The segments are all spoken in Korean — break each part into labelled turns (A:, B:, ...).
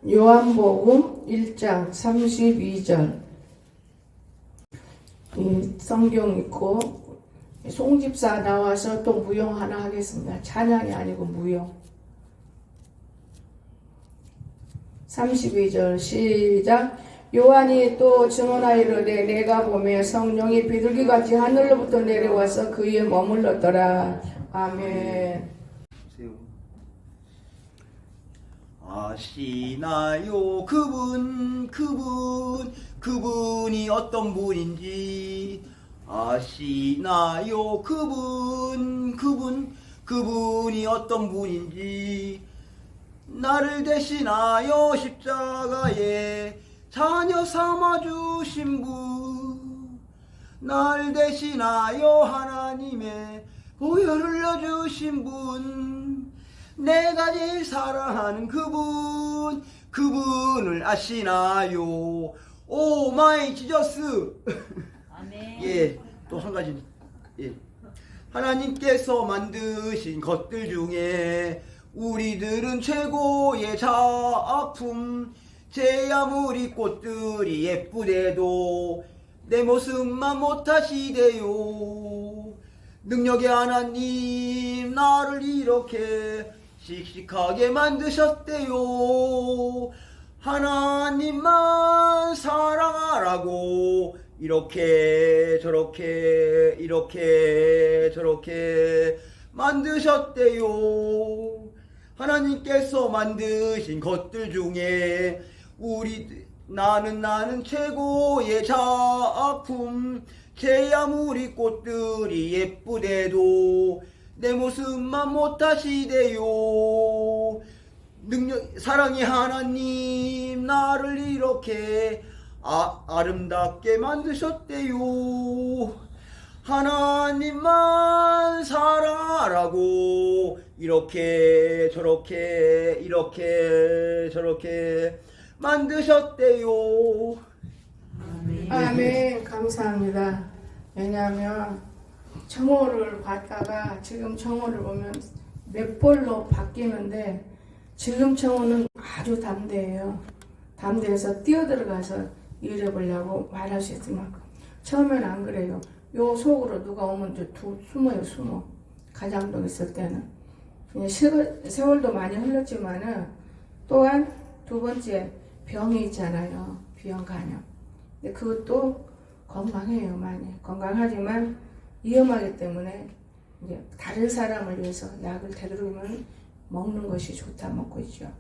A: 요한복음 1장 32절 이 성경 있고 송집사 나와서 또 무용 하나 하겠습니다. 찬양이 아니고 무용. 32절 시작. 요한이 또 증언하이르되 내가 보매 성령이 비둘기같이 하늘로부터 내려와서 그 위에 머물렀더라. 아멘.
B: 아시나요 그분이 어떤 분인지. 아시나요 그분이 어떤 분인지. 나를 대신하여 십자가에 자녀 삼아주신 분, 날 대신하여 하나님의 보혈 흘려주신 분, 내가 제일 사랑하는 그분을 아시나요? 오 마이 지저스.
C: 아멘.
B: 예, 또 한 가지. 예. 하나님께서 만드신 것들 중에 우리들은 최고의 작품. 제 아무리 꽃들이 예쁘대도 내 모습만 못하시대요. 능력의 하나님, 나를 이렇게 씩씩하게 만드셨대요. 하나님만 사랑하라고 이렇게 저렇게 만드셨대요. 하나님께서 만드신 것들 중에 나는 최고의 작품. 제 아무리 꽃들이 예쁘대도 내 모습만 못하시대요. 사랑의 하나님, 나를 이렇게 아름답게 만드셨대요. 하나님만 사랑하라고 이렇게 저렇게 만드셨대요.
A: 아멘. 감사합니다. 왜냐하면 정오를 봤다가 지금 정오를 보면 몇 벌로 바뀌는데 지금 정오는 아주 담대해요. 담대해서 뛰어들어가서 잃어버리려고 말할 수 있을 만큼. 처음에는 안 그래요. 요 속으로 누가 오면 숨어. 가장동 있을 때는. 세월도 많이 흘렀지만은 또한 두 번째 병이 있잖아요. 비형 간염. 근데 그것도 건강해요. 많이. 건강하지만 위험하기 때문에 이제 다른 사람을 위해서 약을 되도록이면 먹는 것이 좋다 먹고 있죠.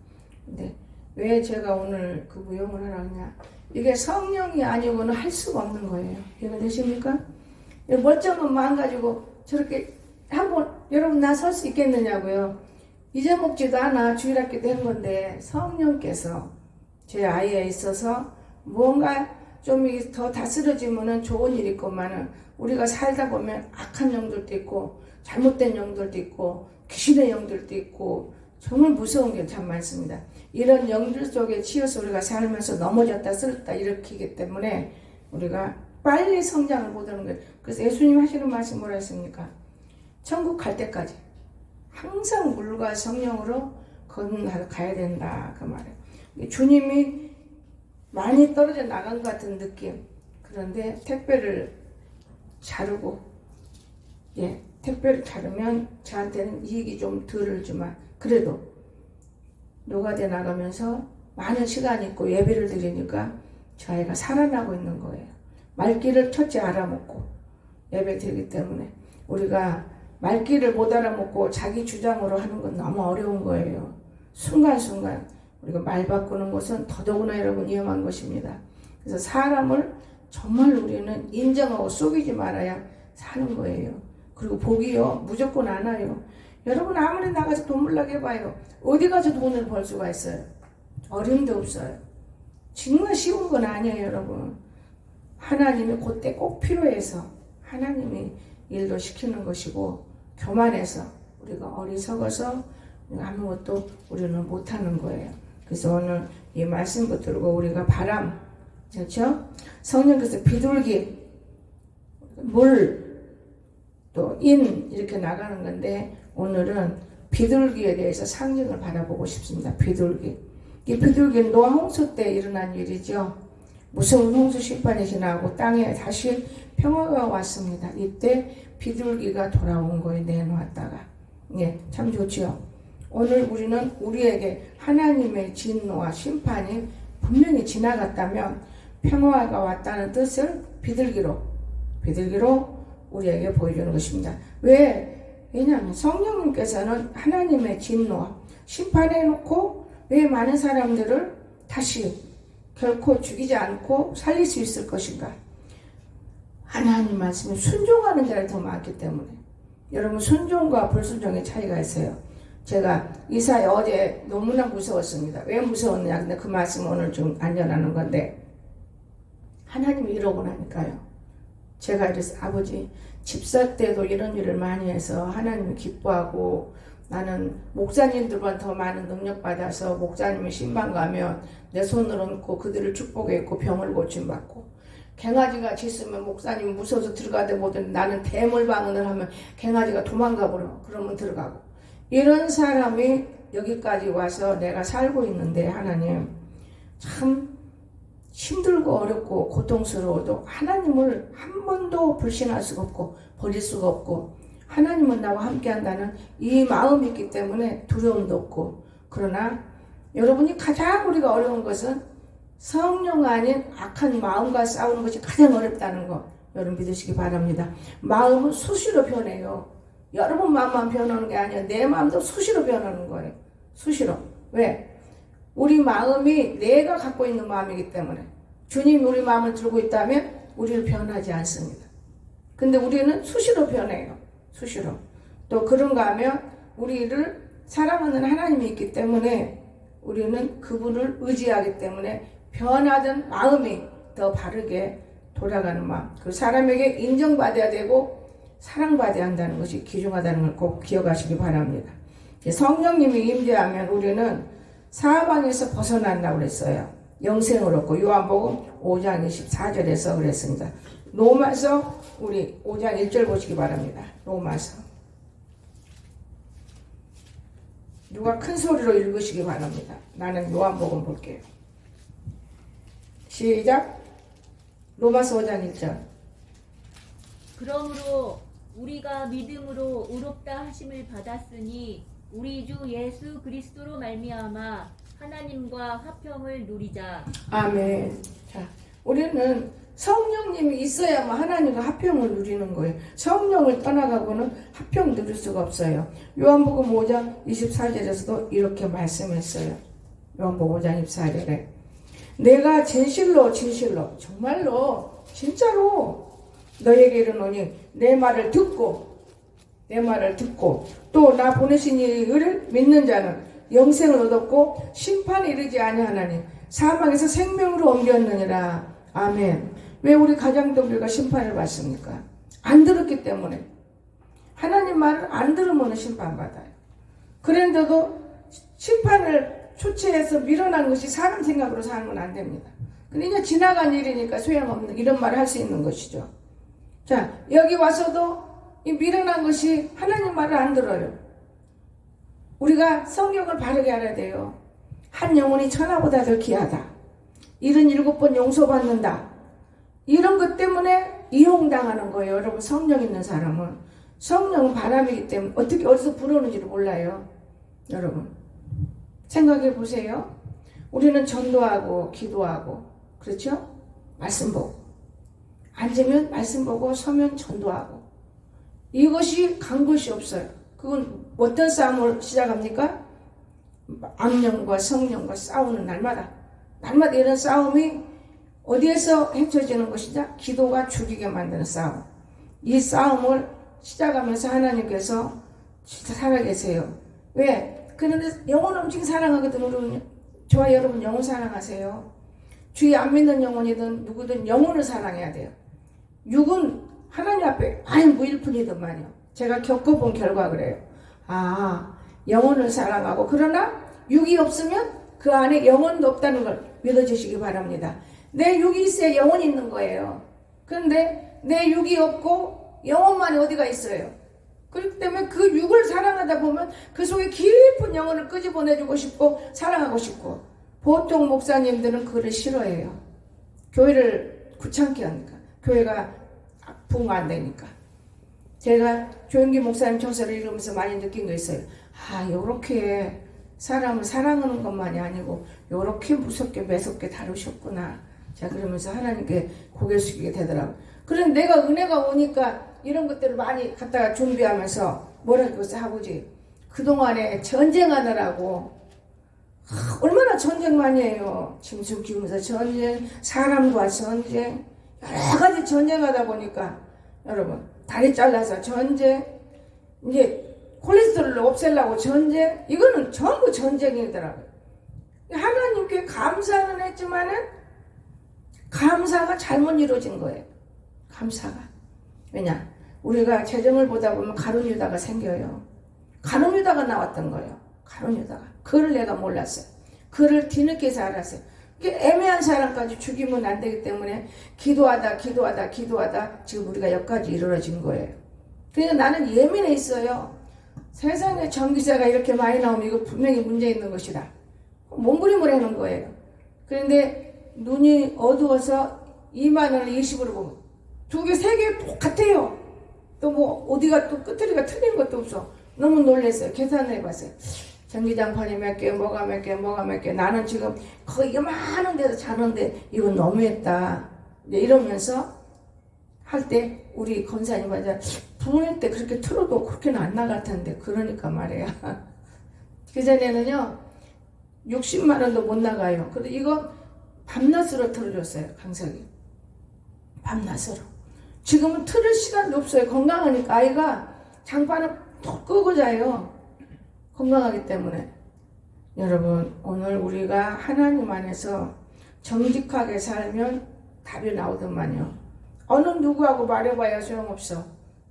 A: 근데 왜 제가 오늘 그 무용을 하라냐? 이게 성령이 아니고는 할 수가 없는 거예요. 이해가 되십니까? 멀쩡한 마음 가지고 저렇게 한번 여러분 나 설 수 있겠느냐고요. 잊어먹지도 않아. 주일학교 된 건데 성령께서 제 아이에 있어서 뭔가 좀 더 다스려지면은 좋은 일이 있고만은 우리가 살다 보면 악한 영들도 있고 잘못된 영들도 있고 귀신의 영들도 있고 정말 무서운 게 참 많습니다. 이런 영들 속에 치여서 우리가 살면서 넘어졌다 쓰러졌다 일으키기 때문에 우리가 빨리 성장을 못하는 거예요. 그래서 예수님 하시는 말씀 뭐라 했습니까? 천국 갈 때까지 항상 물과 성령으로 가야 된다 그 말이에요. 주님이 많이 떨어져 나간 것 같은 느낌. 그런데 택배를 자르고 택배를 자르면 저한테는 이익이 좀 덜을지만 그래도 노가대 나가면서 많은 시간이 있고 예배를 드리니까 저 아이가 살아나고 있는 거예요. 말귀를 첫째 알아먹고 예배 드리기 때문에 우리가 말귀를 못 알아먹고 자기 주장으로 하는 건 너무 어려운 거예요. 순간순간 우리가 말 바꾸는 것은 더더구나 여러분 위험한 것입니다. 그래서 사람을 정말 우리는 인정하고 속이지 말아야 사는 거예요. 그리고 복이요 무조건 안 와요. 여러분 아무리 나가서 돈 벌려고 해봐요. 어디 가서 돈을 벌 수가 있어요? 어림도 없어요. 정말 쉬운 건 아니에요 여러분. 하나님이 그때 꼭 필요해서 하나님이 일도 시키는 것이고 교만해서 우리가 어리석어서 아무것도 우리는 못하는 거예요. 그래서 오늘 이 말씀 붙들고 우리가 바람, 그렇죠? 성령께서 비둘기, 물, 또 인 이렇게 나가는 건데 오늘은 비둘기에 대해서 상징을 바라보고 싶습니다. 비둘기. 이 비둘기는 노아 홍수 때 일어난 일이죠. 무서운 홍수 심판이 지나고 땅에 다시 평화가 왔습니다. 이때 비둘기가 돌아온 거예요. 내놓았다가. 예, 참 좋지요. 오늘 우리는 우리에게 하나님의 진노와 심판이 분명히 지나갔다면 평화가 왔다는 뜻을 비둘기로 우리에게 보여주는 것입니다. 왜냐하면 성령님께서는 하나님의 진노와 심판해놓고 왜 많은 사람들을 다시 결코 죽이지 않고 살릴 수 있을 것인가? 하나님 말씀에 순종하는 자를 더 많기 때문에. 여러분, 순종과 불순종의 차이가 있어요. 제가 이사에 어제 너무나 무서웠습니다. 왜 무서웠냐? 근데 그 말씀 오늘 좀 안전하는 건데, 하나님이 이러고 나니까요. 제가 이랬어요. 아버지, 집사 때도 이런 일을 많이 해서 하나님이 기뻐하고, 나는 목사님들보다 더 많은 능력 받아서 목사님이 신방 가면 내 손을 얹고 그들을 축복했고 병을 고침받고, 갱아지가 짖으면 목사님 무서워서 들어가다 보더니 나는 대물방언을 하면 갱아지가 도망가 버려. 그러면 들어가고. 이런 사람이 여기까지 와서 내가 살고 있는데, 하나님 참 힘들고 어렵고 고통스러워도 하나님을 한 번도 불신할 수가 없고 버릴 수가 없고, 하나님은 나와 함께 한다는 이 마음이 있기 때문에 두려움도 없고. 그러나 여러분이 가장 우리가 어려운 것은 성령 아닌 악한 마음과 싸우는 것이 가장 어렵다는 거 여러분 믿으시기 바랍니다. 마음은 수시로 변해요. 여러분 마음만 변하는 게 아니라 내 마음도 수시로 변하는 거예요. 수시로. 왜? 우리 마음이 내가 갖고 있는 마음이기 때문에. 주님이 우리 마음을 들고 있다면 우리를 변하지 않습니다. 근데 우리는 수시로 변해요. 수시로. 또 그런가 하면 우리를 사랑하는 하나님이 있기 때문에 우리는 그분을 의지하기 때문에 변하던 마음이 더 바르게 돌아가는 마음. 그 사람에게 인정받아야 되고 사랑받아야 한다는 것이 귀중하다는 걸 꼭 기억하시기 바랍니다. 성령님이 임재하면 우리는 사망에서 벗어난다고 그랬어요. 영생을 얻고. 요한복음 5장 24절에서 그랬습니다. 로마서 우리 5장 1절 보시기 바랍니다. 로마서. 누가 큰 소리로 읽으시기 바랍니다. 나는 요한복음 볼게요. 시작. 로마서 5장 1절.
C: 그러므로 우리가 믿음으로 의롭다 하심을 받았으니 우리 주 예수 그리스도로 말미암아 하나님과 화평을 누리자.
A: 아멘. 자, 우리는 성령님이 있어야만 하나님과 화평을 누리는 거예요. 성령을 떠나가고는 화평 누릴 수가 없어요. 요한복음 5장 24절에서도 이렇게 말씀했어요. 요한복음 5장 24절에 내가 진실로 정말로 진짜로 너에게 이르노니 내 말을 듣고 또 나 보내신 이를 믿는 자는 영생을 얻었고 심판에 이르지 아니하나니 사망에서 생명으로 옮겼느니라. 아멘. 왜 우리 가정도 우리가 심판을 받습니까? 안 들었기 때문에. 하나님 말을 안 들으면 심판받아요. 그런데도 심판을 초치해서 밀어난 것이 사람 생각으로 살면 안 됩니다. 근데 이제 지나간 일이니까 소용없는 이런 말을 할 수 있는 것이죠. 자, 여기 와서도 이 밀어난 것이 하나님 말을 안 들어요. 우리가 성경을 바르게 알아야 돼요. 한 영혼이 천하보다 더 귀하다. 77번 용서받는다. 이런 것 때문에 이용당하는 거예요. 여러분, 성령 있는 사람은. 성령은 바람이기 때문에 어떻게 어디서 불어오는지를 몰라요. 여러분 생각해 보세요. 우리는 전도하고 기도하고 그렇죠? 말씀 보고 앉으면 말씀 보고 서면 전도하고 이것이 간 것이 없어요. 그건 어떤 싸움을 시작합니까? 악령과 성령과 싸우는 날마다 이런 싸움이 어디에서 헤쳐지는 것이냐? 기도가 죽이게 만드는 싸움. 이 싸움을 시작하면서 하나님께서 진짜 살아계세요. 왜? 그런데 영혼 엄청 사랑하거든요. 여러분, 저와 여러분 영혼 사랑하세요. 주의 안 믿는 영혼이든 누구든 영혼을 사랑해야 돼요. 육은 하나님 앞에 아예 무일푼이더만요. 제가 겪어본 결과 그래요. 영혼을 사랑하고 그러나 육이 없으면 그 안에 영혼도 없다는 걸 믿어주시기 바랍니다. 내 육이 있어야 영혼이 있는 거예요. 그런데 내 육이 없고 영혼만이 어디가 있어요. 그렇기 때문에 그 육을 사랑하다 보면 그 속에 깊은 영혼을 끄집어내주고 싶고 사랑하고 싶고 보통 목사님들은 그걸 싫어해요. 교회를 귀찮게 하니까. 교회가 부흥 안 되니까. 제가 조영기 목사님 저서를 읽으면서 많이 느낀 거 있어요. 아, 요렇게 사람을 사랑하는 것만이 아니고 요렇게 무섭게 매섭게 다루셨구나. 자, 그러면서 하나님께 고개 숙이게 되더라고요. 그런데 내가 은혜가 오니까 이런 것들을 많이 갖다가 준비하면서 뭐라 그러지, 아버지. 그동안에 전쟁하느라고 얼마나 전쟁 많이 해요. 짐승 키우면서 전쟁, 사람과 전쟁, 여러 가지 전쟁하다 보니까 여러분 다리 잘라서 전쟁, 이제 콜레스테롤을 없애려고 전쟁, 이거는 전부 전쟁이더라고요. 하나님께 감사는 했지만은 감사가 잘못 이루어진 거예요. 감사가. 왜냐? 우리가 재정을 보다 보면 가룟 유다가 생겨요. 가룟 유다가 나왔던 거예요. 가룟 유다가. 그를 내가 몰랐어요. 그를 뒤늦게서 알았어요. 애매한 사람까지 죽이면 안 되기 때문에 기도하다 지금 우리가 여기까지 이루어진 거예요. 그러니까 나는 예민해 있어요. 세상에 전기세가 이렇게 많이 나오면 이거 분명히 문제 있는 것이다. 몸부림을 하는 거예요. 그런데 눈이 어두워서 2만 원을 20으로 보면 두 개, 세 개 똑같아요. 또 뭐 어디가 또 끝트리가 틀린 것도 없어. 너무 놀랐어요. 계산을 해봤어요. 전기장판이 몇 개, 뭐가 몇 개. 나는 지금 거의 많은 데서 자는데 이건 너무했다. 이러면서 할 때 우리 권사님한테 부모님 때 그렇게 틀어도 그렇게는 안 나갔던데. 그러니까 말이야. 그전에는요 60만 원도 못 나가요. 근데 이거 밤낮으로 틀어줬어요. 강석이. 밤낮으로. 지금은 틀을 시간도 없어요. 건강하니까 아이가 장판을 톡 끄고 자요. 건강하기 때문에. 여러분 오늘 우리가 하나님 안에서 정직하게 살면 답이 나오더만요. 어느 누구하고 말해봐야 소용없어.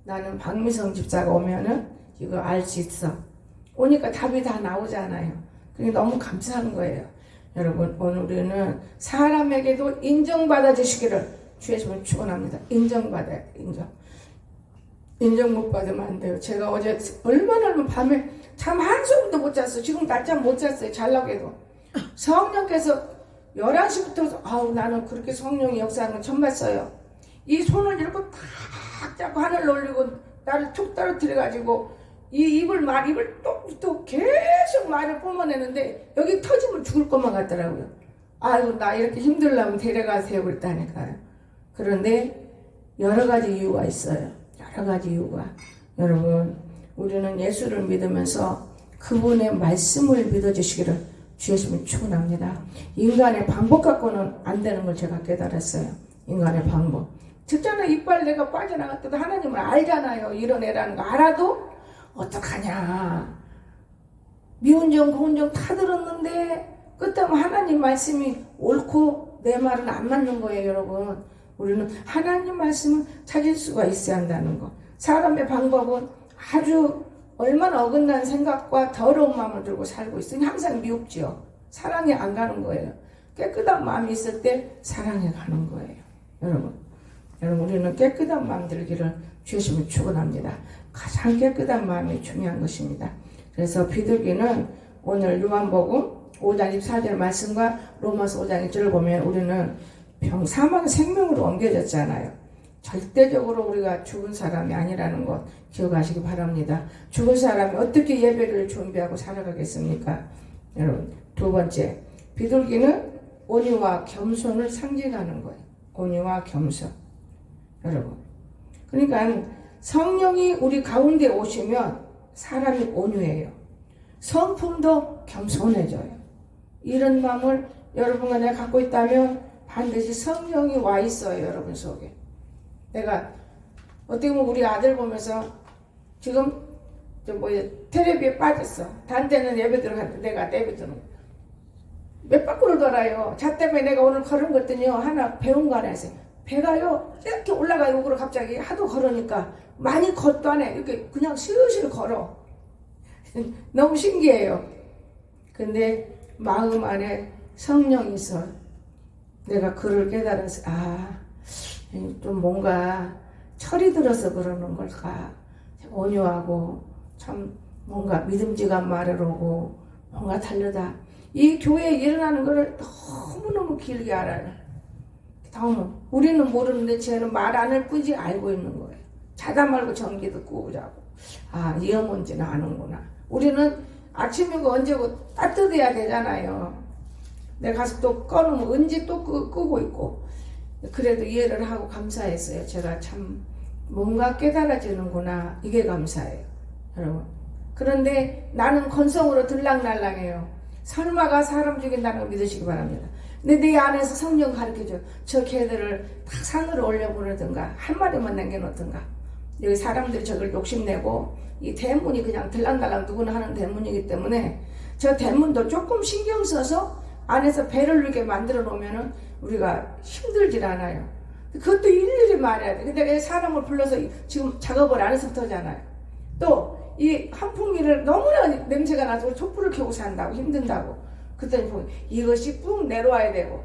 A: 나는 박미성 집사가 오면은 이거 알 수 있어. 오니까 답이 다 나오잖아요. 그게 너무 감사한 거예요. 여러분 오늘 우리는 사람에게도 인정받아 주시기를 주의 이름으로 축원합니다. 인정받아요. 인정 못 받으면 안 돼요. 제가 어제 얼마나 밤에 잠 한숨도 못 잤어요. 지금 낮잠 못 잤어요. 자려고 해도. 성령께서 11시부터 아우 나는 그렇게 성령이 역사하는 건 처음 봤어요. 이 손을 이렇게 탁 잡고 하늘로 올리고 나를 툭 떨어뜨려가지고 이 입을 또 계속 말을 뿜어내는데 여기 터지면 죽을 것만 같더라고요. 아이고 나 이렇게 힘들려면 데려가세요 그랬다니까요. 그런데 여러 가지 이유가 있어요. 여러 가지 이유가. 여러분 우리는 예수를 믿으면서 그분의 말씀을 믿어주시기를 주의 이름으로 축원합니다. 인간의 방법 갖고는 안 되는 걸 제가 깨달았어요. 인간의 방법. 특별히 이빨 내가 빠져나갔다도 하나님을 알잖아요. 이런 애라는 거 알아도 어떡하냐. 미운 정 고운 정 다 들었는데 끝하면 하나님 말씀이 옳고 내 말은 안 맞는 거예요. 여러분 우리는 하나님 말씀을 찾을 수가 있어야 한다는 거. 사람의 방법은 아주 얼마나 어긋난 생각과 더러운 마음을 들고 살고 있으니 항상 미혹지요. 사랑에 안 가는 거예요. 깨끗한 마음이 있을 때 사랑에 가는 거예요. 여러분 우리는 깨끗한 마음 들기를 주시면 축원합니다. 가장 깨끗한 마음이 중요한 것입니다. 그래서 비둘기는 오늘 요한복음 5장 24절 말씀과 로마서 5장 1절을 보면 우리는 사망 생명으로 옮겨졌잖아요. 절대적으로 우리가 죽은 사람이 아니라는 것 기억하시기 바랍니다. 죽은 사람이 어떻게 예배를 준비하고 살아가겠습니까? 여러분 두 번째 비둘기는 온유와 겸손을 상징하는 거예요. 온유와 겸손. 여러분 그러니까 성령이 우리 가운데 오시면 사람이 온유해요. 성품도 겸손해져요. 이런 마음을 여러분과 내가 갖고 있다면 반드시 성령이 와 있어요. 여러분 속에. 내가 어떻게 보면 우리 아들 보면서 지금 텔레비에 빠졌어. 단대는 예배 들어갔는데 내가 예배 들어간 몇 바퀴를 돌아요. 자 때문에 내가 오늘 걸은 것더니요 하나 배운 거 하나 했어요. 배가요 이렇게 올라가요. 그러 갑자기 하도 걸으니까 많이 걷도 안 해. 이렇게 그냥 슬슬 걸어. 너무 신기해요. 근데 마음 안에 성령이 있어. 내가 그를 깨달아서 좀 뭔가 철이 들어서 그러는 걸까. 온유하고 참 뭔가 믿음직한 말을 하고 뭔가 다르다. 이 교회에 일어나는 것을 너무너무 길게 알아요. 너무. 우리는 모르는데 쟤는 말 안 할 뿐이지 알고 있는 거예요. 자다 말고 전기 듣고 자고. 아, 이 어머니는 아는구나. 우리는 아침이고 언제고 따뜻해야 되잖아요. 내가 가서 또 꺼놓으면 언제 또 끄고 있고. 그래도 이해를 하고 감사했어요. 제가 참 뭔가 깨달아지는구나. 이게 감사해요. 여러분. 그런데 나는 건성으로 들락날락해요. 설마가 사람 죽인다는 거 믿으시기 바랍니다. 근데 내 안에서 성령 가르쳐줘. 저 개들을 다 산으로 올려보내든가 한 마리만 남겨놓든가. 여기 사람들이 저걸 욕심내고 이 대문이 그냥 들락날락 누구나 하는 대문이기 때문에 저 대문도 조금 신경 써서 안에서 배를 누게 만들어 놓으면은 우리가 힘들질 않아요. 그것도 일일이 말해야 돼. 근데 왜 사람을 불러서 지금 작업을 안에서부터 하잖아요. 또 이 한풍기를 너무나 냄새가 나서 촛불을 켜고 산다고 힘든다고. 그랬더니 보면 이것이 뿡 내려와야 되고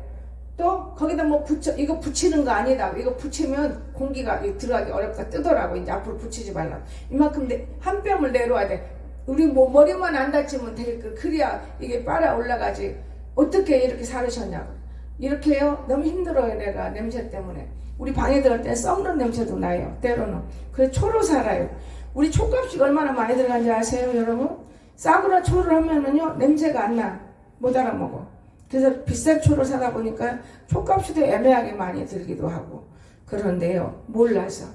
A: 또 거기다 뭐 이거 붙이는 거 아니다. 이거 붙이면 공기가 들어가기 어렵다 뜨더라고. 이제 앞으로 붙이지 말라고. 이만큼 한 뼘을 내려와야 돼. 우리 뭐 머리만 안 다치면 되게 그래야 이게 빨아 올라가지. 어떻게 이렇게 살으셨냐고. 이렇게요. 너무 힘들어요. 내가 냄새 때문에. 우리 방에 들어갈 때 썩는 냄새도 나요. 때로는. 그래서 초로 살아요. 우리 초값이 얼마나 많이 들어간지 아세요, 여러분? 싸구려 초를 하면은요 냄새가 안 나. 못 알아먹어. 그래서 비싼 초를 사다 보니까 초값이 애매하게 많이 들기도 하고. 그런데요, 몰라서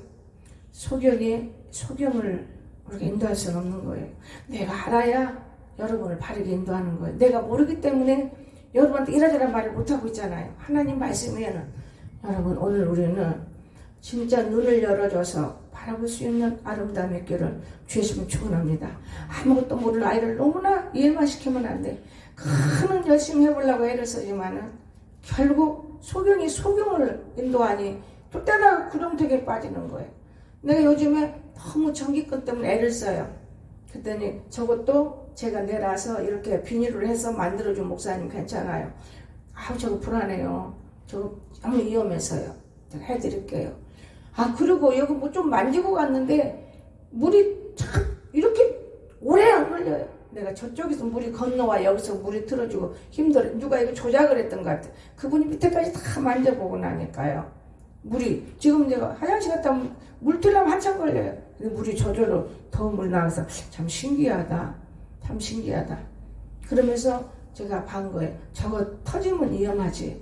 A: 소경을 우리가 인도할 수는 없는 거예요. 내가 알아야 여러분을 바르게 인도하는 거예요. 내가 모르기 때문에 여러분한테 이러저러 말을 못하고 있잖아요. 하나님 말씀에는. 여러분, 오늘 우리는 진짜 눈을 열어줘서 바라볼 수 있는 아름다움의 길을 주시면 축원합니다. 아무것도 모를 아이를 너무나 일만 시키면 안 돼. 큰 열심히 해보려고 애를 쓰지만은 결국 소경을 인도하니 또 때다가 구렁텅이에 빠지는 거예요. 내가 요즘에 너무 전기권 때문에 애를 써요. 그랬더니 저것도 제가 내라서 이렇게 비닐을 해서 만들어준 목사님 괜찮아요. 아우 저거 불안해요. 저거 너무 위험해서요. 제가 해드릴게요. 아 그리고 여기 뭐 좀 만지고 갔는데 물이 참 이렇게 오래 안 걸려요. 내가 저쪽에서 물이 건너와 여기서 물이 틀어주고 힘들어. 누가 이거 조작을 했던 것 같아. 그분이 밑에까지 다 만져보고 나니까요. 물이 지금 내가 화장실 갔다 오면 물 틀려면 한참 걸려요. 근데 물이 저절로 더운 물 나와서 참 신기하다. 참 신기하다. 그러면서 제가 반 거예요. 저거 터지면 위험하지.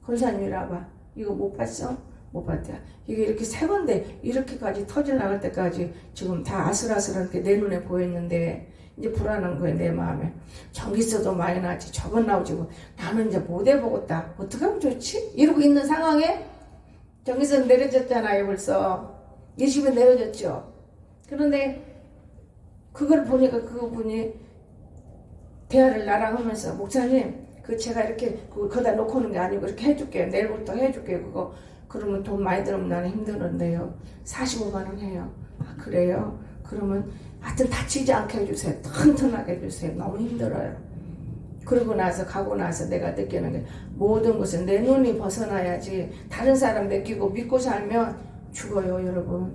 A: 권사님이라 봐. 이거 못 봤어? 못 봤다. 이게 이렇게 세 건데 이렇게까지 터질 나갈 때까지 지금 다 아슬아슬하게 내 눈에 보였는데 이제 불안한 거예요. 내 마음에. 전기세도 많이 나지. 저건 나오지. 나는 이제 못 해보겠다. 어떻게 하면 좋지? 이러고 있는 상황에 전기세 내려졌잖아요. 벌써 20에 내려졌죠. 그런데 그걸 보니까 그분이 대화를 나랑 하면서 목사님 그 제가 이렇게 그걸 거기다 놓고 오는 게 아니고 이렇게 해줄게요. 내일부터 해줄게요. 그거 그러면 돈 많이 들으면 나는 힘드는데요. 45만 원 해요. 아 그래요? 그러면 하여튼 다치지 않게 해주세요. 튼튼하게 해주세요. 너무 힘들어요. 그러고 나서 가고 나서 내가 느끼는 게 모든 것은 내 눈이 벗어나야지. 다른 사람 맡기고 믿고 살면 죽어요. 여러분.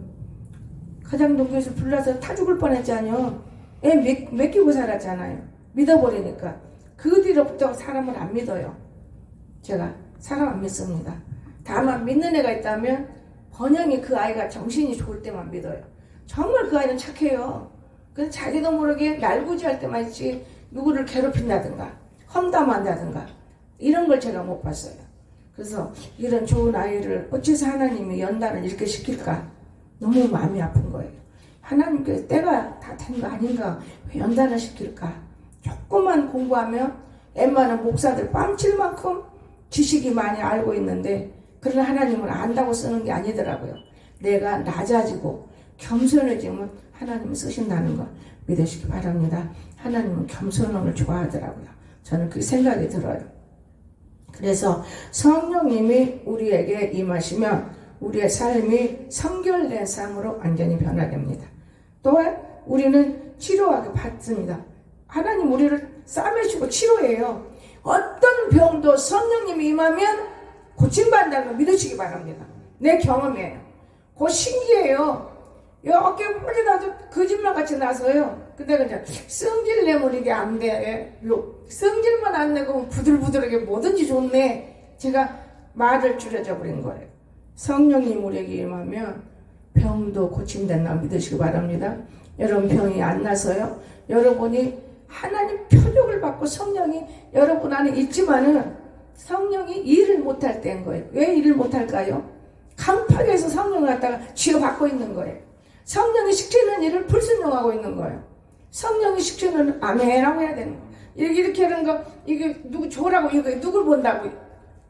A: 가장동교에서 불러서 타 죽을 뻔했잖아요. 애 맡기고 살았잖아요. 믿어버리니까. 그 뒤로부터 사람을 안 믿어요. 제가 사람 안 믿습니다. 다만 믿는 애가 있다면 번영이 그 아이가 정신이 좋을 때만 믿어요. 정말 그 아이는 착해요. 그래서 자기도 모르게 날구지할 때만 있지 누구를 괴롭힌다든가 험담한다든가 이런 걸 제가 못 봤어요. 그래서 이런 좋은 아이를 어째서 하나님이 연단을 이렇게 시킬까 너무 마음이 아픈 거예요. 하나님께서 때가 다 된 거 아닌가 왜 연단을 시킬까. 조금만 공부하면 웬만한 목사들 뺨칠 만큼 지식이 많이 알고 있는데 그러나 하나님은 안다고 쓰는 게 아니더라고요. 내가 낮아지고 겸손해지면 하나님이 쓰신다는 거 믿으시기 바랍니다. 하나님은 겸손함을 좋아하더라고요. 저는 그 생각이 들어요. 그래서 성령님이 우리에게 임하시면 우리의 삶이 성결된 삶으로 완전히 변화됩니다. 또한 우리는 치료하게 받습니다. 하나님 우리를 싸매시고 치료해요. 어떤 병도 성령님이 임하면 고침받는다는 걸 믿으시기 바랍니다. 내 경험이에요. 그거 신기해요. 어깨 뿌리다도 거짓말같이 나서요. 근데 그냥 성질 내면 이게 안 돼. 성질만 안 내고 부들부들하게 뭐든지 좋네. 제가 말을 줄여져 버린 거예요. 성령님 우리에게 임하면 병도 고침된다고 믿으시기 바랍니다. 여러분 병이 안 나서요. 여러분이 하나님 표적을 받고 성령이 여러분 안에 있지만은 성령이 일을 못할 때인 거예요. 왜 일을 못할까요? 강팍에서 성령을 갖다가 쥐어받고 있는 거예요. 성령이 시키는 일을 불순종하고 있는 거예요. 성령이 시키는 아멘이라고 해야 되는 거예요. 이렇게 하는 거 이게 누구 줘라고 이거 누굴 본다고.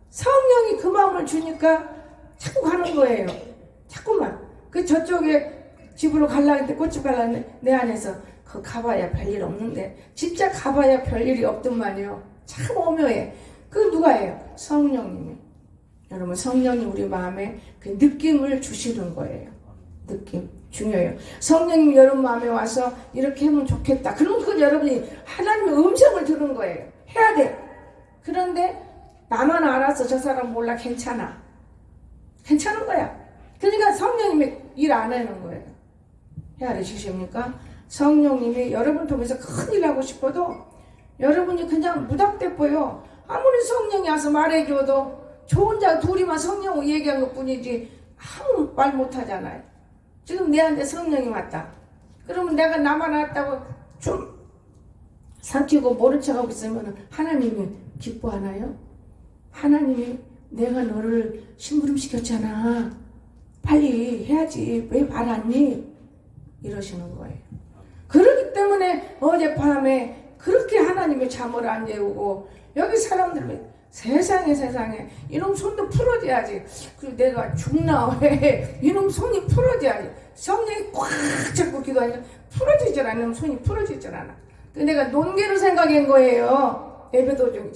A: 성령이 그 마음을 주니까 자꾸 가는 거예요. 자꾸만. 그 저쪽에 집으로 가려는데 꽃집 가려는데 내 안에서 그 가봐야 별일 없는데 진짜 가봐야 별일이 없더만요. 참 오묘해. 그 누가 해요? 성령님이. 여러분 성령이 우리 마음에 그 느낌을 주시는 거예요. 느낌 중요해요. 성령님이 여러분 마음에 와서 이렇게 하면 좋겠다. 그러면 그건 여러분이 하나님의 음성을 들은 거예요. 해야 돼. 그런데 나만 알았어. 저 사람 몰라. 괜찮아. 괜찮은 거야. 그러니까 성령님이 일 안 하는 거예요. 헤아리시십니까? 성령님이 여러분 통해서 큰일 하고 싶어도 여러분이 그냥 무닥대뽀요. 아무리 성령이 와서 말해줘도 저 혼자 둘이만 성령 얘기한 것 뿐이지 아무 말 못하잖아요. 지금 내한테 성령이 왔다. 그러면 내가 나만 왔다고 좀 삼키고 모른 척하고 있으면 하나님이 기뻐하나요? 하나님이 내가 너를 심부름시켰잖아. 빨리 해야지. 왜 말 안 해? 이러시는 거예요. 그렇기 때문에 어젯밤에 그렇게 하나님의 잠을 안 재우고 여기 사람들 세상에 이놈 손도 풀어줘야지. 그리고 내가 죽나 왜 이놈 손이 풀어줘야지. 성령이 꽉 잡고 기도하니까 풀어지질 않으면 손이 풀어지질 않아. 근데 내가 논개를 생각한 거예요. 예배도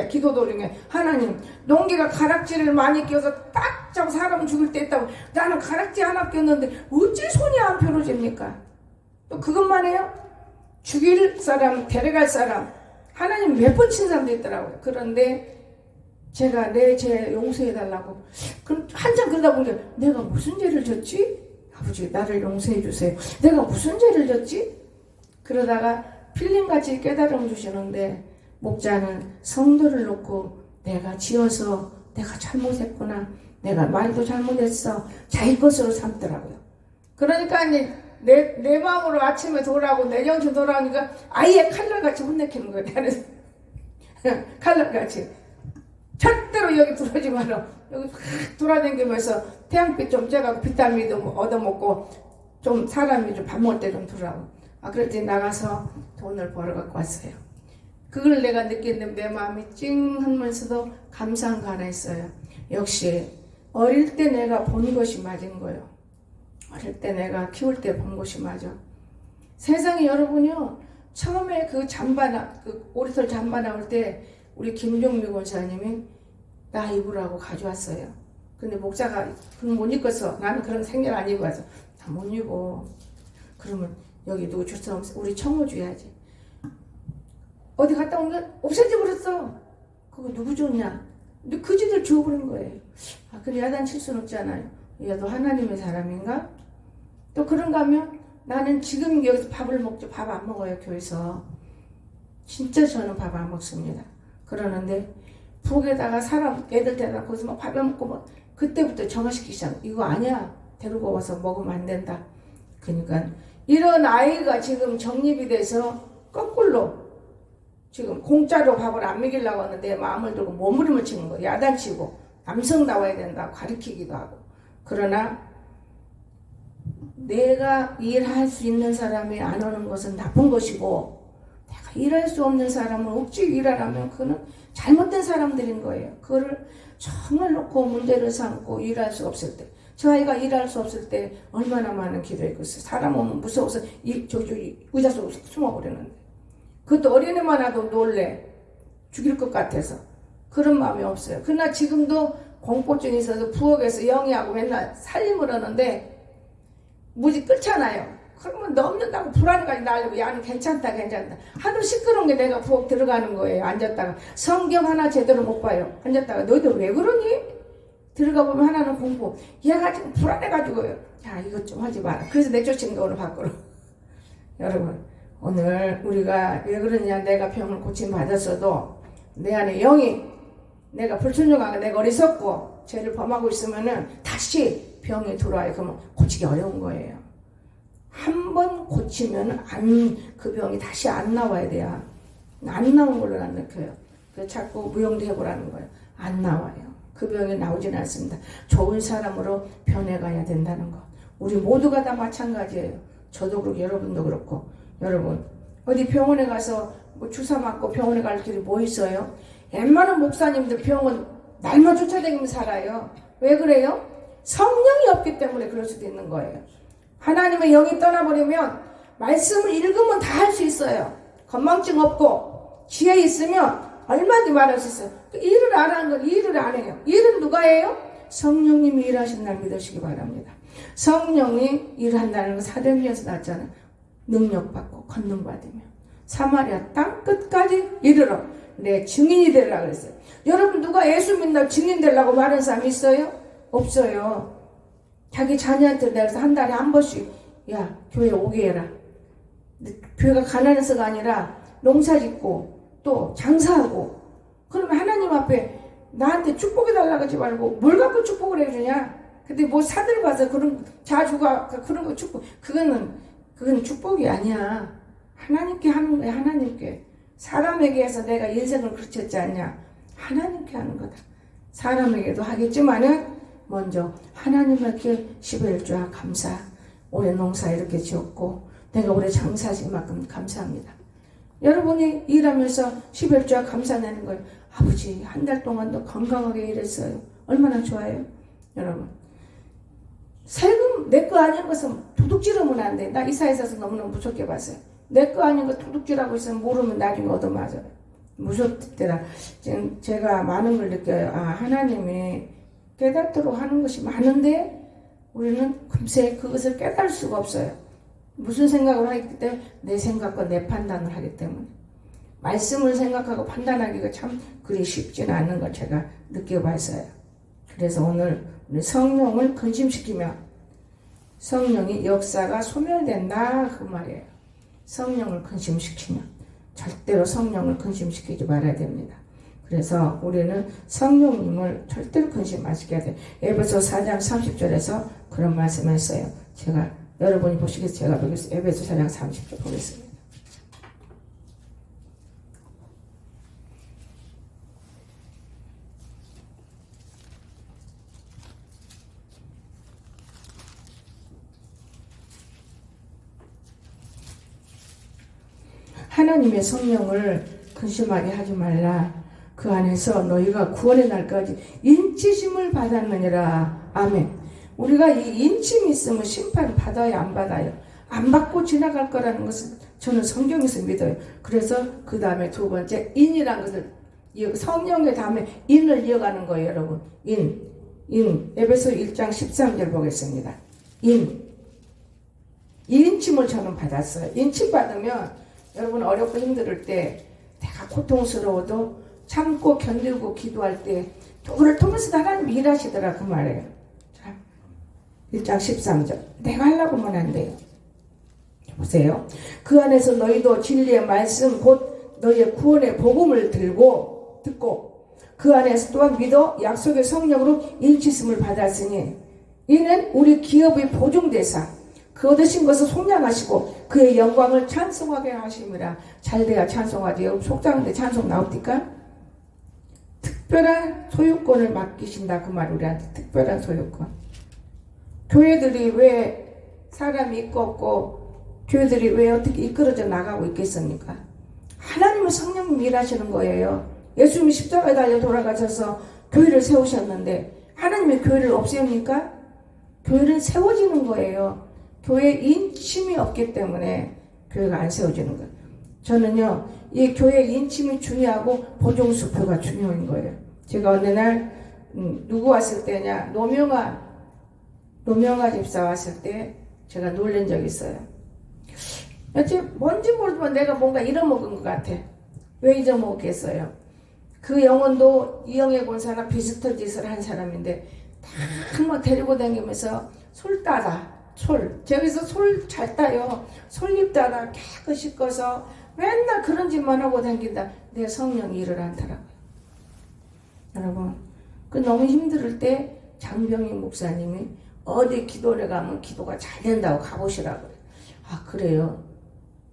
A: 기도도 중에 하나님 농개가 가락지를 많이 껴서 딱 잡고 사람 죽을 때 했다고. 나는 가락지 하나 꼈는데 어찌 손이 안 펴져집니까? 또 그것만 해요? 죽일 사람 데려갈 사람 하나님 몇 번 친 사람도 있더라고요. 그런데 제가 내 죄 용서해달라고 그럼 한참 그러다 보니까 내가 무슨 죄를 졌지? 아버지 나를 용서해 주세요. 내가 무슨 죄를 졌지? 그러다가 필름같이 깨달음 주시는데 목자는 성도를 놓고 내가 지어서 내가 잘못했구나. 내가 말도 잘못했어. 자기 것으로 삼더라고요. 그러니까 이제 내 마음으로 아침에 돌아오고 내 정신 돌아오니까 아예 칼날같이 혼내키는 거예요. 나는 칼날같이. 절대로 여기 들어오지 마라. 여기 확 돌아다니면서 태양빛 좀 쬐갖고 비타민도 얻어먹고 좀 사람이 좀 밥 먹을 때 좀 들어오고. 그랬더니 나가서 돈을 벌어갖고 왔어요. 그걸 내가 느꼈는데 내 마음이 찡 하면서도 감사한 거 하나 있어요. 역시 어릴 때 내가 본 것이 맞은 거예요. 어릴 때 내가 키울 때 본 것이 맞아. 세상에 여러분요. 처음에 그 오리털 잠바 나올 때 우리 김종미 권사님이 나 입으라고 가져왔어요. 근데 목사가 그건 못 입겠어. 나는 그런 생각 안 입고 와서 다 못 입어. 그러면 여기 누구 줄 수 없어. 우리 청호 줘야지. 어디 갔다 온 게 없애져 버렸어. 그거 누구 줬냐? 근데 그지들 줘버린 거예요. 근데 야단칠 수는 없잖아요. 얘도 하나님의 사람인가? 또 그런가 하면 나는 지금 여기서 밥을 먹죠. 밥 안 먹어요. 교회에서. 진짜 저는 밥 안 먹습니다. 그러는데 부엌에다가 사람 애들 데려다 거기서 막 밥 안 먹고 막 그때부터 정화시키기 시작. 이거 아니야. 데리고 와서 먹으면 안 된다. 그러니까 이런 아이가 지금 정립이 돼서 거꾸로 지금 공짜로 밥을 안 먹이려고 하는데 마음을 들고 몸부림을 치는 거예요. 야단치고 남성 나와야 된다고 가르치기도 하고. 그러나 내가 일할 수 있는 사람이 안 오는 것은 나쁜 것이고 내가 일할 수 없는 사람은 억지로 일하라면 그는 잘못된 사람들인 거예요. 그거를 정말 놓고 문제를 삼고 일할 수 없을 때 저 아이가 일할 수 없을 때 얼마나 많은 기도했겠어요. 사람 오면 무서워서 의자 속으로 숨어버리는데 그것도 어린애만 와도 놀래. 죽일 것 같아서. 그런 마음이 없어요. 그러나 지금도 공포증이 있어서 부엌에서 영희하고 맨날 살림을 하는데 무지 끓잖아요. 그러면 넘는다고 불안까지 날리고 야는 괜찮다. 하도 시끄러운 게 내가 부엌 들어가는 거예요. 앉았다가 성경 하나 제대로 못 봐요. 앉았다가 너희들 왜 그러니? 들어가 보면 하나는 공부. 얘가 지금 불안해가지고요. 야, 이것 좀 하지 마라. 그래서 내쫓은 거 오늘 밖으로. 여러분, 오늘 우리가 왜 그러냐, 내가 병을 고침 받았어도 내 안에 영이, 내가 불순종하고 내가 어리석고 죄를 범하고 있으면은 다시 병이 들어와요. 그러면 고치기 어려운 거예요. 한 번 고치면 그 병이 다시 안 나와야 돼요. 안 나온 걸로 안 느껴요. 그래서 자꾸 무용도 해보라는 거예요. 안 나와요. 그 병이 나오지는 않습니다. 좋은 사람으로 변해가야 된다는 거. 우리 모두가 다 마찬가지예요. 저도 그렇고 여러분도 그렇고. 여러분, 어디 병원에 가서 뭐 주사 맞고 병원에 갈 길이 뭐 있어요? 웬만한 목사님들 병원 날만 쫓아다니면서 살아요. 왜 그래요? 성령이 없기 때문에 그럴 수도 있는 거예요. 하나님의 영이 떠나버리면 말씀을 읽으면 다 할 수 있어요. 건망증 없고 지혜 있으면 얼마든지 말할 수 있어요. 일을 안 하는 건 일을 안 해요. 일은 누가 해요? 성령님이 일하신 날 믿으시기 바랍니다. 성령이 일한다는 건 사도행전에서 나왔잖아요. 능력받고 권능받으며 사마리아 땅 끝까지 이르러 내 증인이 되려고 그랬어요. 여러분, 누가 예수 믿는다고 증인 되려고 말하는 사람 있어요? 없어요. 자기 자녀한테 내가 한 달에 한 번씩 야, 교회 오게 해라. 교회가 가난해서가 아니라 농사 짓고 또 장사하고, 그러면 하나님 앞에 나한테 축복해 달라고 하지 말고 뭘 갖고 축복을 해주냐? 근데 뭐 사들 봐서 그런 자주가 그런 거 축복, 그건 축복이 아니야. 하나님께 하는 거야. 하나님께. 사람에게 해서 내가 인생을 그르쳤지 않냐? 하나님께 하는 거다. 사람에게도 하겠지만은 먼저 하나님께 11조와 감사. 올해 농사 이렇게 지었고 내가 올해 장사진 만큼 감사합니다. 여러분이 일하면서 11조와 감사 내는 거예요. 아버지, 한 달 동안도 건강하게 일했어요. 얼마나 좋아요? 여러분, 세금 내 거 아닌 것은 도둑질하면 안 돼. 나 이사회에서 너무너무 무섭게 봤어요. 내 거 아닌 거 도둑질하고 있으면 모르면 나중에 얻어맞아요. 무섭더라. 지금 제가 많은 걸 느껴요. 아, 하나님이 깨닫도록 하는 것이 많은데 우리는 금세 그것을 깨달을 수가 없어요. 무슨 생각을 하기 때문에? 내 생각과 내 판단을 하기 때문에. 말씀을 생각하고 판단하기가 참 그리 쉽지는 않은 걸 제가 느껴봤어요. 그래서 오늘 우리 성령을 근심시키며 성령의 역사가 소멸된다 그 말이에요. 성령을 근심시키면 절대로 성령을 근심시키지 말아야 됩니다. 그래서 우리는 성령님을 절대로 근심 안 시켜야 돼요. 에베소 4장 30절에서 그런 말씀을 했어요. 제가 여러분이 보시겠어요? 제가 보겠습니다. 에베소 4장 30절 보겠습니다. 하나님의 성령을 근심하게 하지 말라. 그 안에서 너희가 구원의 날까지 인치심을 받았느니라. 아멘. 우리가 이 인침이 있으면 심판 받아요, 안 받아요? 안 받고 지나갈 거라는 것을 저는 성경에서 믿어요. 그래서 그 다음에 두 번째 인이라는 것을 성령의 다음에 인을 이어가는 거예요, 여러분. 인. 에베소 1장 13절 보겠습니다. 인침을 저는 받았어요. 인침 받으면 여러분 어렵고 힘들 때 내가 고통스러워도 참고 견디고 기도할 때 그걸 통해서 하나님이 일하시더라 그 말이에요. 자, 1장 13절. 내가 하려고 하면 안 돼요. 보세요. 그 안에서 너희도 진리의 말씀 곧 너희의 구원의 복음을 듣고 그 안에서 또한 믿어 약속의 성령으로 인치심을 받았으니 이는 우리 기업의 보증대사 그 얻으신 것을 속량하시고 그의 영광을 찬송하게 하심이라. 잘돼야 찬송하지. 속상한데 찬송 나옵니까? 특별한 소유권을 맡기신다 그 말. 우리한테 특별한 소유권. 교회들이 왜 사람이 있고 없고 교회들이 왜 어떻게 이끌어져 나가고 있겠습니까? 하나님은 성령님이 일하시는 거예요. 예수님이 십자가에 달려 돌아가셔서 교회를 세우셨는데 하나님이 교회를 없애니까? 교회는 세워지는 거예요. 교회에 인침이 없기 때문에 교회가 안 세워지는 거예요. 저는요, 이 교회 인침이 중요하고 보증수표가 중요한 거예요. 제가 어느 날 누구 왔을 때냐, 노명아 집사 왔을 때 제가 놀란 적이 있어요. 뭔지 모르지만 내가 뭔가 잃어먹은 것 같아. 왜 잊어먹겠어요? 그 영혼도 이영애 권사나 비슷한 짓을 한 사람인데 한번 데리고 다니면서 솔 따라 저기서 솔 잘 따요. 솔잎 따라 깨끗이 씻어서 맨날 그런 짓만 하고 다닌다. 내 성령이 일을 안더라고요. 여러분, 그 너무 힘들 때 장병희 목사님이 어디 기도를 가면 기도가 잘 된다고 가보시라고 그래요. 아, 그래요.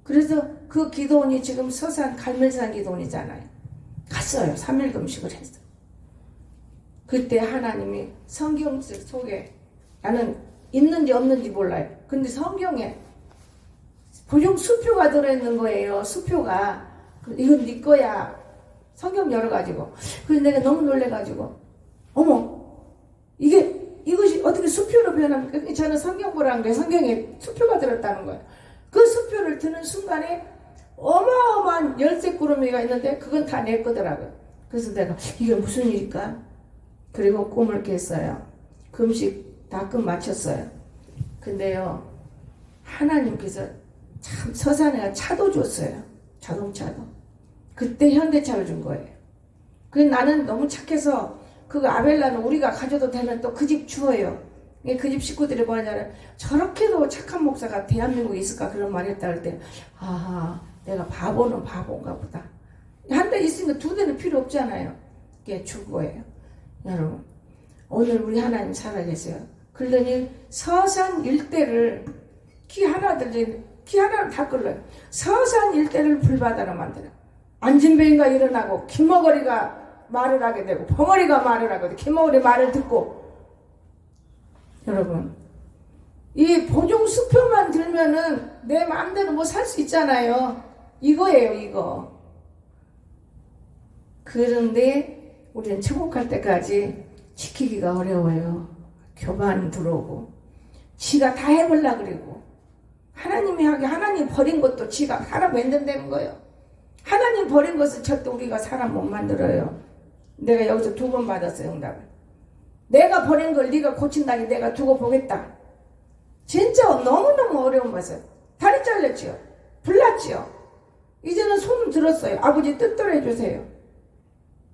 A: 그래서 그 기도원이 지금 서산 갈멜산 기도원이잖아요. 갔어요. 3일 금식을 했어요. 그때 하나님이 성경 속에, 나는 있는지 없는지 몰라요. 근데 성경에 보종 수표가 들어있는 거예요. 수표가. 이건 네 거야. 성경 열어가지고. 그래서 내가 너무 놀래가지고, 어머, 이것이 어떻게 수표로 변합니까? 저는 성경 보라는 거예요. 성경에 수표가 들었다는 거예요. 그 수표를 드는 순간에 어마어마한 열쇠구름이가 있는데 그건 다 내 거더라고요. 그래서 내가 이게 무슨 일일까? 그리고 꿈을 깼어요. 금식 다 끝 마쳤어요. 근데요, 하나님께서 참 서산에가 차도 줬어요. 자동차도. 그때 현대차를 준 거예요. 그래서 나는 너무 착해서 그 아벨라는 우리가 가져도 되는 또 그 집 주어요. 그 집 식구들이 뭐냐면 저렇게도 착한 목사가 대한민국에 있을까 그런 말 했다 할 때, 아하, 내가 바보는 바본가 보다. 한 대 있으니까 두 대는 필요 없잖아요. 그게 준 거예요. 여러분, 오늘 우리 하나님 살아계세요. 그러더니 서산 일대를 키 하나를 다 끌어요. 서산 일대를 불바다로 만들어요. 안진뱅이가 일어나고 김머거리가 말을 하게 되고 벙어리가 말을 하거든. 김머거리 말을 듣고. 여러분, 이 보종 수표만 들면은 내 마음대로 뭐 살 수 있잖아요. 이거예요, 이거. 그런데 우리는 천국갈 때까지 지키기가 어려워요. 교만 들어오고 지가 다 해보려고 그러고, 하나님이 하게 하나님 버린 것도 지가 사람 만든다는 거예요. 하나님 버린 것을 절대 우리가 사람 못 만들어요. 내가 여기서 2번 받았어요, 응답을. 내가 버린 걸 네가 고친다니 내가 두고 보겠다. 진짜 너무너무 어려운 것을. 다리 잘렸지요. 불났지요. 이제는 손 들었어요. 아버지 뜻대로 해주세요.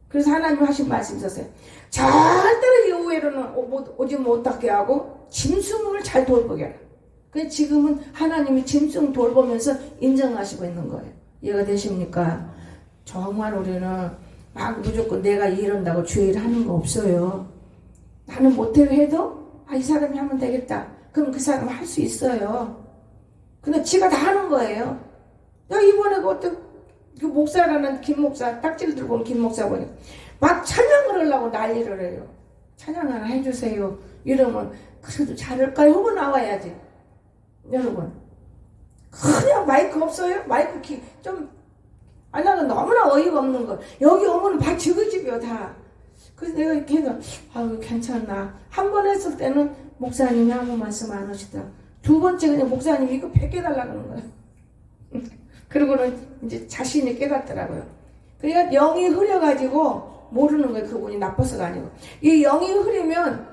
A: 그래서 하나님 하신 말씀 있었어요. 절대로 이후에는 오지 못하게 하고 짐승을 잘 돌보게 하라. 그래서 지금은 하나님이 짐승 돌보면서 인정하시고 있는 거예요. 이해가 되십니까? 정말 우리는 막 무조건 내가 이런다고 주의를 하는 거 없어요. 나는 못해도 해도 이 사람이 하면 되겠다. 그럼 그 사람 할 수 있어요. 근데 지가 다 하는 거예요. 야, 이번에 그 목사라는 김 목사, 딱지를 들고 온 김 목사 보니 막 찬양을 하려고 난리를 해요. 찬양 하나 해주세요. 이러면 그래도 잘할까요? 하고 나와야지. 여러분, 그냥 마이크 없어요? 마이크 키 좀 나는 너무나 어이가 없는 거. 여기 오면 다 지그집이요, 다. 그래서 내가 이렇게 해서 아유 괜찮나. 한 번 했을 때는 목사님이 아무 말씀 안 하시더라. 2번째 그냥 목사님이 이거 100개 달라고 하는 거예요. 그리고는 이제 자신이 깨닫더라고요. 그러니까 영이 흐려가지고 모르는 거예요. 그분이 나빠서가 아니고. 이 영이 흐리면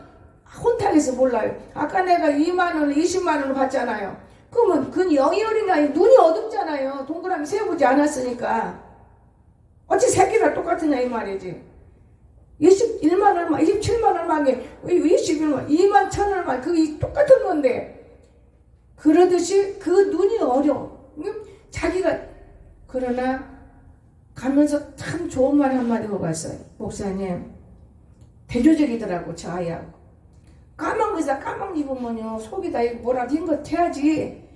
A: 혼탁해서 몰라요. 아까 내가 2만 원, 20만 원을 받잖아요. 그러면 그건 영이 흐린 게 아니고 눈이 어둡잖아요. 동그라미 세어보지 않았으니까. 어찌 새끼다 똑같으냐 이 말이지. 21만 얼마, 27만 얼마에 21만, 2만 1천 얼마, 그게 똑같은 건데. 그러듯이 그 눈이 어려워. 자기가, 그러나 가면서 참 좋은 말 한마디 하고 갔어요. 목사님, 대조적이더라고, 저 아이하고. 까만 거기다 까만 입으면요, 속에다 뭐라도 흰 거 태야지.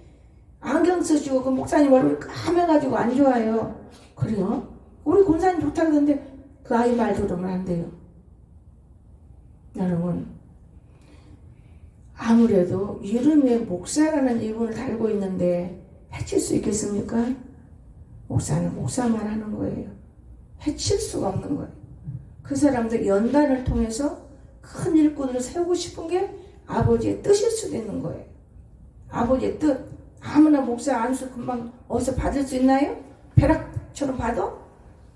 A: 안경 쓰시고, 그 목사님 얼굴 까매가지고 안 좋아요. 그래요? 우리 권사님 좋다고 그러는데, 그 아이 말 들으면 안 돼요. 여러분, 아무래도 이름에 목사라는 이름을 달고 있는데 해칠 수 있겠습니까? 목사는 목사만 하는 거예요. 해칠 수가 없는 거예요. 그 사람들 연단을 통해서 큰 일꾼을 세우고 싶은 게 아버지의 뜻일 수도 있는 거예요. 아버지의 뜻. 아무나 목사 안수 금방 어디서 받을 수 있나요? 벼락처럼 받아?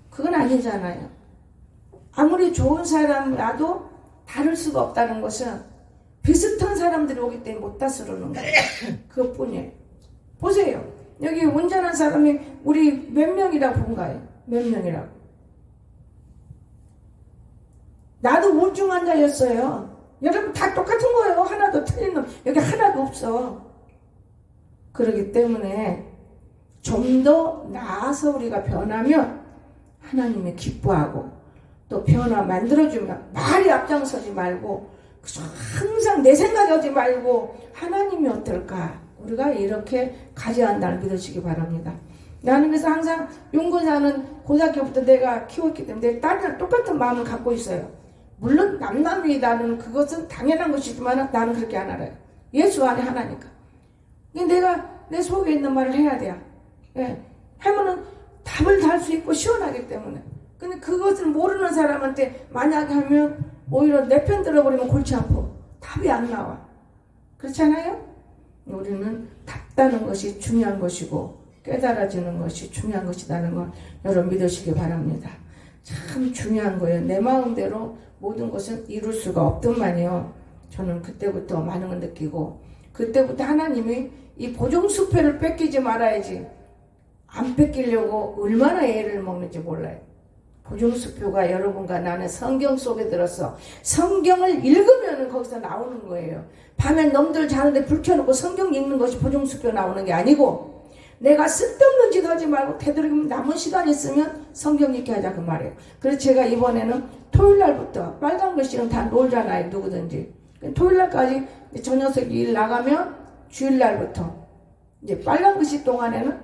A: 그건 아니잖아요. 아무리 좋은 사람이라도 다를 수가 없다는 것은 비슷한 사람들이 오기 때문에 못 다스리는 거예요. 그것뿐이에요. 보세요. 여기 온전한 사람이 우리 몇 명이라고 본가요? 몇 명이라고? 나도 우울증 환자였어요. 여러분 다 똑같은 거예요. 하나도 틀린 놈 여기 하나도 없어. 그렇기 때문에 좀 더 나아서 우리가 변하면 하나님이 기뻐하고 또 변화 만들어주면 말이 앞장서지 말고 항상 내 생각하지 말고 하나님이 어떨까 우리가 이렇게 가져야 한다는 믿으시기 바랍니다. 나는 그래서 항상 용군사는 고등학교부터 내가 키웠기 때문에 딸이랑 똑같은 마음을 갖고 있어요. 물론 남남이 나는 그것은 당연한 것이지만 나는 그렇게 안 알아요. 예수 안에 하나니까. 내가 내 속에 있는 말을 해야 돼요. 예. 하면은 답을 달 수 있고 시원하기 때문에. 근데 그것을 모르는 사람한테 만약에 하면 오히려 내 편 들어버리면 골치 아파. 답이 안 나와. 그렇잖아요? 우리는 답다는 것이 중요한 것이고 깨달아지는 것이 중요한 것이라는 걸 여러분 믿으시기 바랍니다. 참 중요한 거예요. 내 마음대로 모든 것은 이룰 수가 없더만요. 저는 그때부터 많은 걸 느끼고 그때부터 하나님이 이 보종수표를 뺏기지 말아야지 안 뺏기려고 얼마나 애를 먹는지 몰라요. 보종수표가 여러분과 나는 성경 속에 들어서 성경을 읽으면 거기서 나오는 거예요. 밤에 놈들 자는데 불 켜놓고 성경 읽는 것이 보종수표 나오는 게 아니고 내가 쓸데없는 짓 하지 말고 되도록이면 남은 시간 있으면 성경 읽게 하자 그 말이에요. 그래서 제가 이번에는 토요일날부터 빨간 글씨는 다 놀잖아요. 누구든지. 토요일날까지 저 녀석이 일 나가면 주일날부터 이제 빨간 글씨 동안에는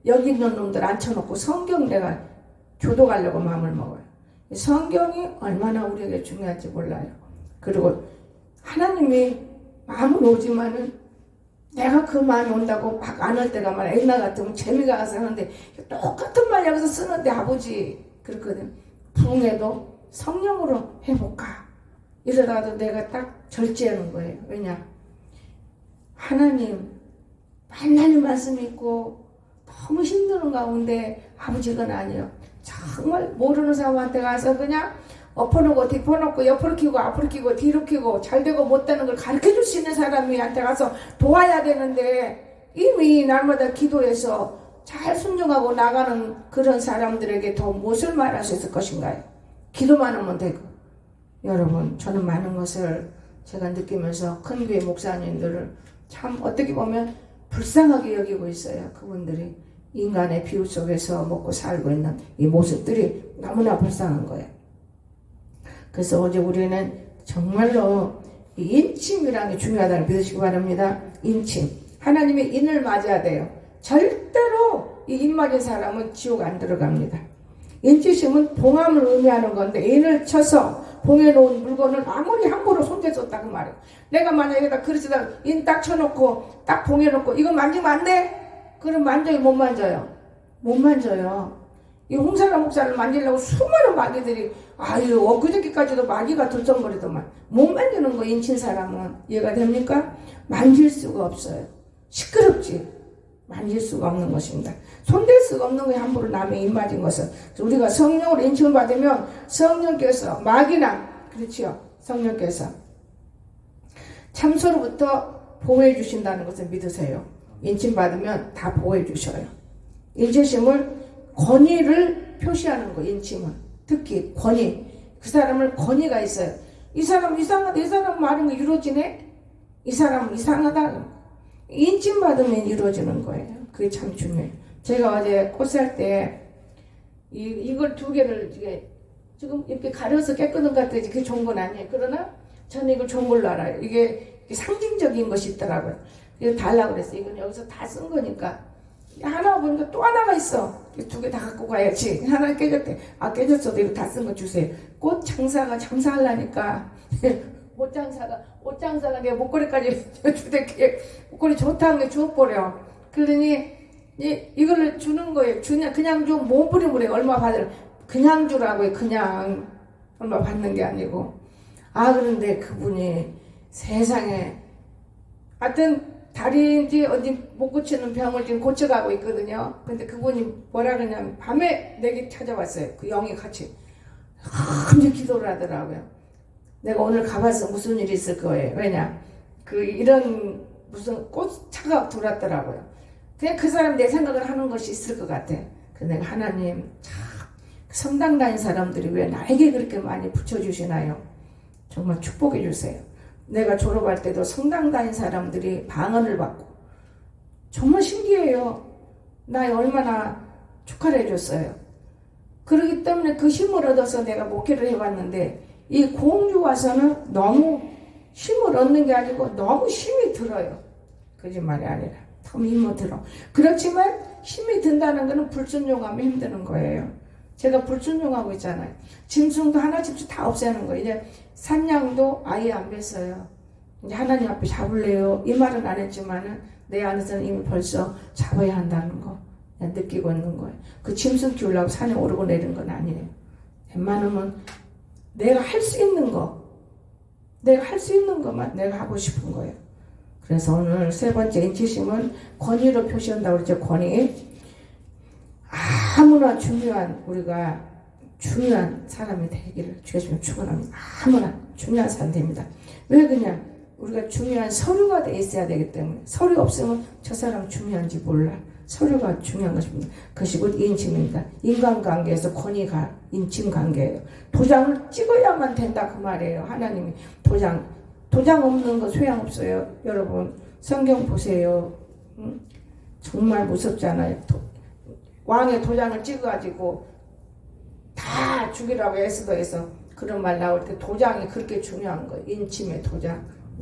A: 여기 있는 놈들 앉혀놓고 성경 내가 교도하려고 마음을 먹어요. 성경이 얼마나 우리에게 중요한지 몰라요. 그리고 하나님이 마음은 오지만은 내가 그 마음이 온다고 막 안 할 때가 말이야. 옛날 같으면 재미가 가서 하는데 똑같은 말 여기서 쓰는데 아버지 그렇거든. 부흥회도 성령으로 해볼까 이러다가도 내가 딱 절제하는 거예요. 왜냐 하나님 만날 말씀이 있고 너무 힘드는 가운데 아버지 그건 아니에요. 정말 모르는 사람한테 가서 그냥 엎어놓고 뒷어놓고 옆으로 키고 앞으로 키고 뒤로 키고 잘되고 못되는 걸 가르쳐줄 수 있는 사람한테 가서 도와야 되는데 이미 날마다 기도해서 잘 순종하고 나가는 그런 사람들에게 더 무엇을 말할 수 있을 것인가요? 기도만 하면 되고. 여러분 저는 많은 것을 제가 느끼면서 큰 교회 목사님들을 참 어떻게 보면 불쌍하게 여기고 있어요. 그분들이 인간의 비유 속에서 먹고 살고 있는 이 모습들이 너무나 불쌍한 거예요. 그래서 어제 우리는 정말로 이 인침이라는 게 중요하다는 믿으시기 바랍니다. 인침. 하나님의 인을 맞아야 돼요. 절대로 이 인 맞은 사람은 지옥 안 들어갑니다. 인치심은 봉함을 의미하는 건데 인을 쳐서 봉해놓은 물건을 아무리 함부로 손대줬다 그 말이에요. 내가 만약에 그릇에다 인 딱 쳐놓고 딱 봉해놓고 이거 만지면 안 돼? 그럼 만져요 못 만져요? 못 만져요. 이 홍사람 목사를 만지려고 수많은 마귀들이 아유 엊그저께까지도 마귀가 들썩거리더만 못 만지는 거 인친 사람은 이해가 됩니까? 만질 수가 없어요. 시끄럽지. 만질 수가 없는 것입니다. 손댈 수가 없는 거에 함부로 남의 입 맞은 것은 우리가 성령으로 인침을 받으면 성령께서 마귀나 그렇지요. 성령께서 참소로부터 보호해 주신다는 것을 믿으세요. 인침 받으면 다 보호해 주셔요. 인치심을 권위를 표시하는 거 인침은 특히 권위 그 사람을 권위가 있어요. 이 사람 이상하다 이 사람 말은 이루어지네 이 사람은 이상하다 인침 받으면 이루어지는 거예요. 그게 참 중요해요. 제가 어제 꽃 살 때 이걸 두 개를 지금 이렇게 가려서 깨끗한 것 같아야지 그게 좋은 건 아니에요. 그러나 저는 이걸 좋은 걸로 알아요. 이게 상징적인 것이 있더라고요. 그래서 달라고 그랬어요. 이건 여기서 다 쓴 거니까 하나 보니까 또 하나가 있어. 두 개 다 갖고 가야지. 하나 깨졌대. 아 깨졌어도 이거 다 쓴 거 주세요. 꽃 장사가 장사하려니까 옷 장사가 내 목걸이까지 주대께 목걸이 좋다는 게 주워버려. 그러니 이거를 주는 거예요. 그냥 좀 몸부림을 해. 얼마 받을 그냥 주라고요. 그냥 얼마 받는 게 아니고. 아 그런데 그분이 세상에 하여튼 다리인지 어디 못 고치는 병을 지금 고쳐가고 있거든요. 근데 그분이 뭐라 그러냐면 밤에 내게 찾아왔어요. 그 영이 같이 큰일 기도를 하더라고요. 내가 오늘 가봐서 무슨 일이 있을 거예요. 왜냐 이런 무슨 꽃차가 들어왔더라고요. 그냥 그 사람 내 생각을 하는 것이 있을 것 같아. 그래서 내가 하나님 참 성당 다닌 사람들이 왜 나에게 그렇게 많이 붙여주시나요? 정말 축복해 주세요. 내가 졸업할 때도 성당 다닌 사람들이 방언을 받고 정말 신기해요. 나 얼마나 축하를 해줬어요. 그렇기 때문에 그 힘을 얻어서 내가 목회를 해봤는데 이 공주 와서는 너무 힘을 얻는 게 아니고 너무 힘이 들어요. 거짓말이 아니라 너무 힘이 들어. 그렇지만 힘이 든다는 거는 불순종하면 힘드는 거예요. 제가 불순종하고 있잖아요. 짐승도 하나씩 다 없애는 거예요. 이제 산양도 아예 안 뺐어요. 이제 하나님 앞에 잡을래요. 이 말은 안 했지만은 내 안에서는 이미 벌써 잡아야 한다는 거 느끼고 있는 거예요. 그 짐승 키우려고 산에 오르고 내리는 건 아니에요. 웬만하면 내가 할 수 있는 거, 내가 할 수 있는 것만 내가 하고 싶은 거예요. 그래서 오늘 세 번째 인치심은 권위로 표시한다고 그러죠. 권위. 아무나 중요한 우리가 중요한 사람이 되기를 주님께 축원합니다. 아무나 중요한 사람 됩니다. 왜 그냥 우리가 중요한 서류가 돼 있어야 되기 때문에 서류 없으면 저 사람 중요한지 몰라. 서류가 중요한 것입니다. 그것이 곧 인침입니다. 인간관계에서 권위가 인침관계예요. 도장을 찍어야만 된다 그 말이에요. 하나님이 도장 없는 거 소용없어요. 여러분 성경 보세요. 정말 무섭잖아요. 왕의 도장을 찍어가지고 다 죽이라고 에스더에서 그런 말 나올 때 도장이 그렇게 중요한 거예요. 인침의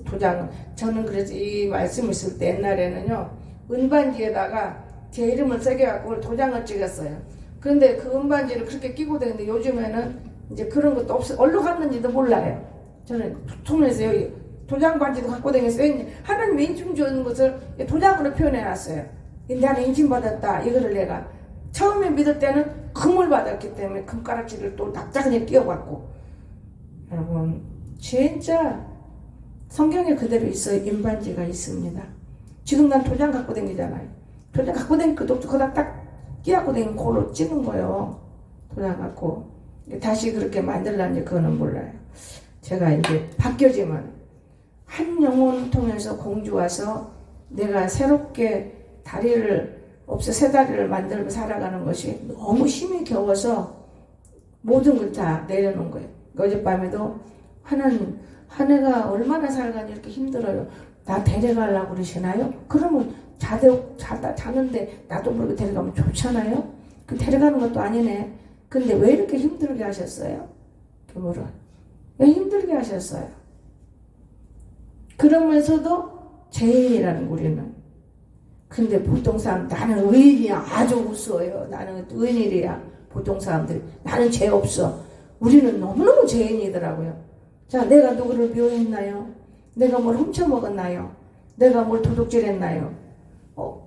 A: 도장은 저는 그래서 이 말씀 있을 때 옛날에는요 은반지에다가 제 이름을 새겨갖고 도장을 찍었어요. 그런데 그 은반지를 그렇게 끼고 다니는데 요즘에는 이제 그런 것도 없어. 어디로 갔는지도 몰라요. 저는 통해서 여기 도장 반지도 갖고 다녔어요. 하나님 인침 주는 것을 도장으로 표현해놨어요. 나는 인침 받았다. 이거를 내가 처음에 믿을 때는 금을 받았기 때문에 금가락지를 또 납작하게 끼워갖고 여러분 진짜 성경에 그대로 있어요. 인반지가 있습니다. 지금 난 도장 갖고 다니잖아요. 도장 갖고 다니까 거기다 딱 끼갖고 다니면 그걸로 찍는 거예요. 도장 갖고 다시 그렇게 만들라는지 그거는 몰라요. 제가 이제 바뀌어지면 한 영혼을 통해서 공주 와서 내가 새롭게 다리를 없어 새 다리를 만들고 살아가는 것이 너무 힘이 겨워서 모든 걸 다 내려놓은 거예요. 어젯밤에도 하나님 한 해가 얼마나 살아가니 이렇게 힘들어요. 나 데려가려고 그러시나요? 그러면 자는데 나도 모르게 데려가면 좋잖아요. 그 데려가는 것도 아니네. 근데 왜 이렇게 힘들게 하셨어요? 그거를 왜 힘들게 하셨어요? 그러면서도 죄인이라는 우리는. 근데 보통 사람 나는 의인이야 아주 우스워요. 나는 의인이야. 보통 사람들이 나는 죄 없어. 우리는 너무너무 죄인이더라고요. 자, 내가 누구를 미워했나요? 내가 뭘 훔쳐먹었나요? 내가 뭘 도둑질했나요?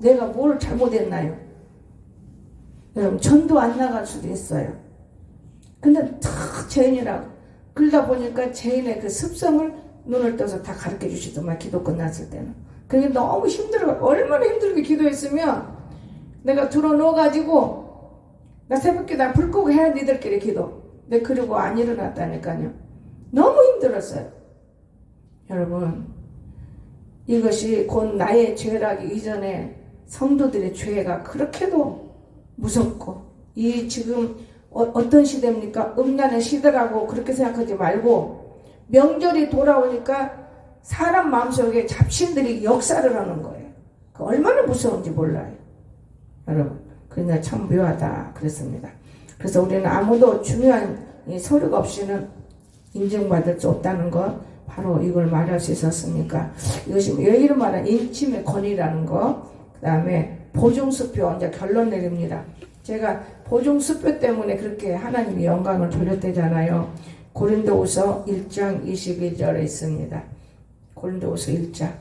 A: 내가 뭘 잘못했나요? 여러분 전도 안 나갈 수도 있어요. 근데 탁 죄인이라고 그러다 보니까 죄인의 그 습성을 눈을 떠서 다 가르쳐 주시더만 기도 끝났을 때는. 그게 너무 힘들어. 얼마나 힘들게 기도했으면 내가 들어 넣어가지고 나 새벽에 나 불 끄고 해야 니들끼리 기도. 근데 그리고 안 일어났다니까요. 너무 힘들었어요. 여러분 이것이 곧 나의 죄라기 이전에 성도들의 죄가 그렇게도 무섭고 이 지금 어떤 시대입니까? 음란의 시대라고 그렇게 생각하지 말고 명절이 돌아오니까 사람 마음속에 잡신들이 역사를 하는 거예요. 그 얼마나 무서운지 몰라요. 여러분 그냥 참 묘하다 그랬습니다. 그래서 우리는 아무도 중요한 이 서류가 없이는 인정받을 수 없다는 것 바로 이걸 말할 수 있었으니까 이것이 여기로 말한 인침의 권위라는 거 그 다음에 보증수표 이제 결론 내립니다. 제가 보증수표 때문에 그렇게 하나님이 영광을 돌렸대잖아요. 고린도후서 1장 22절에 있습니다. 고린도후서 1장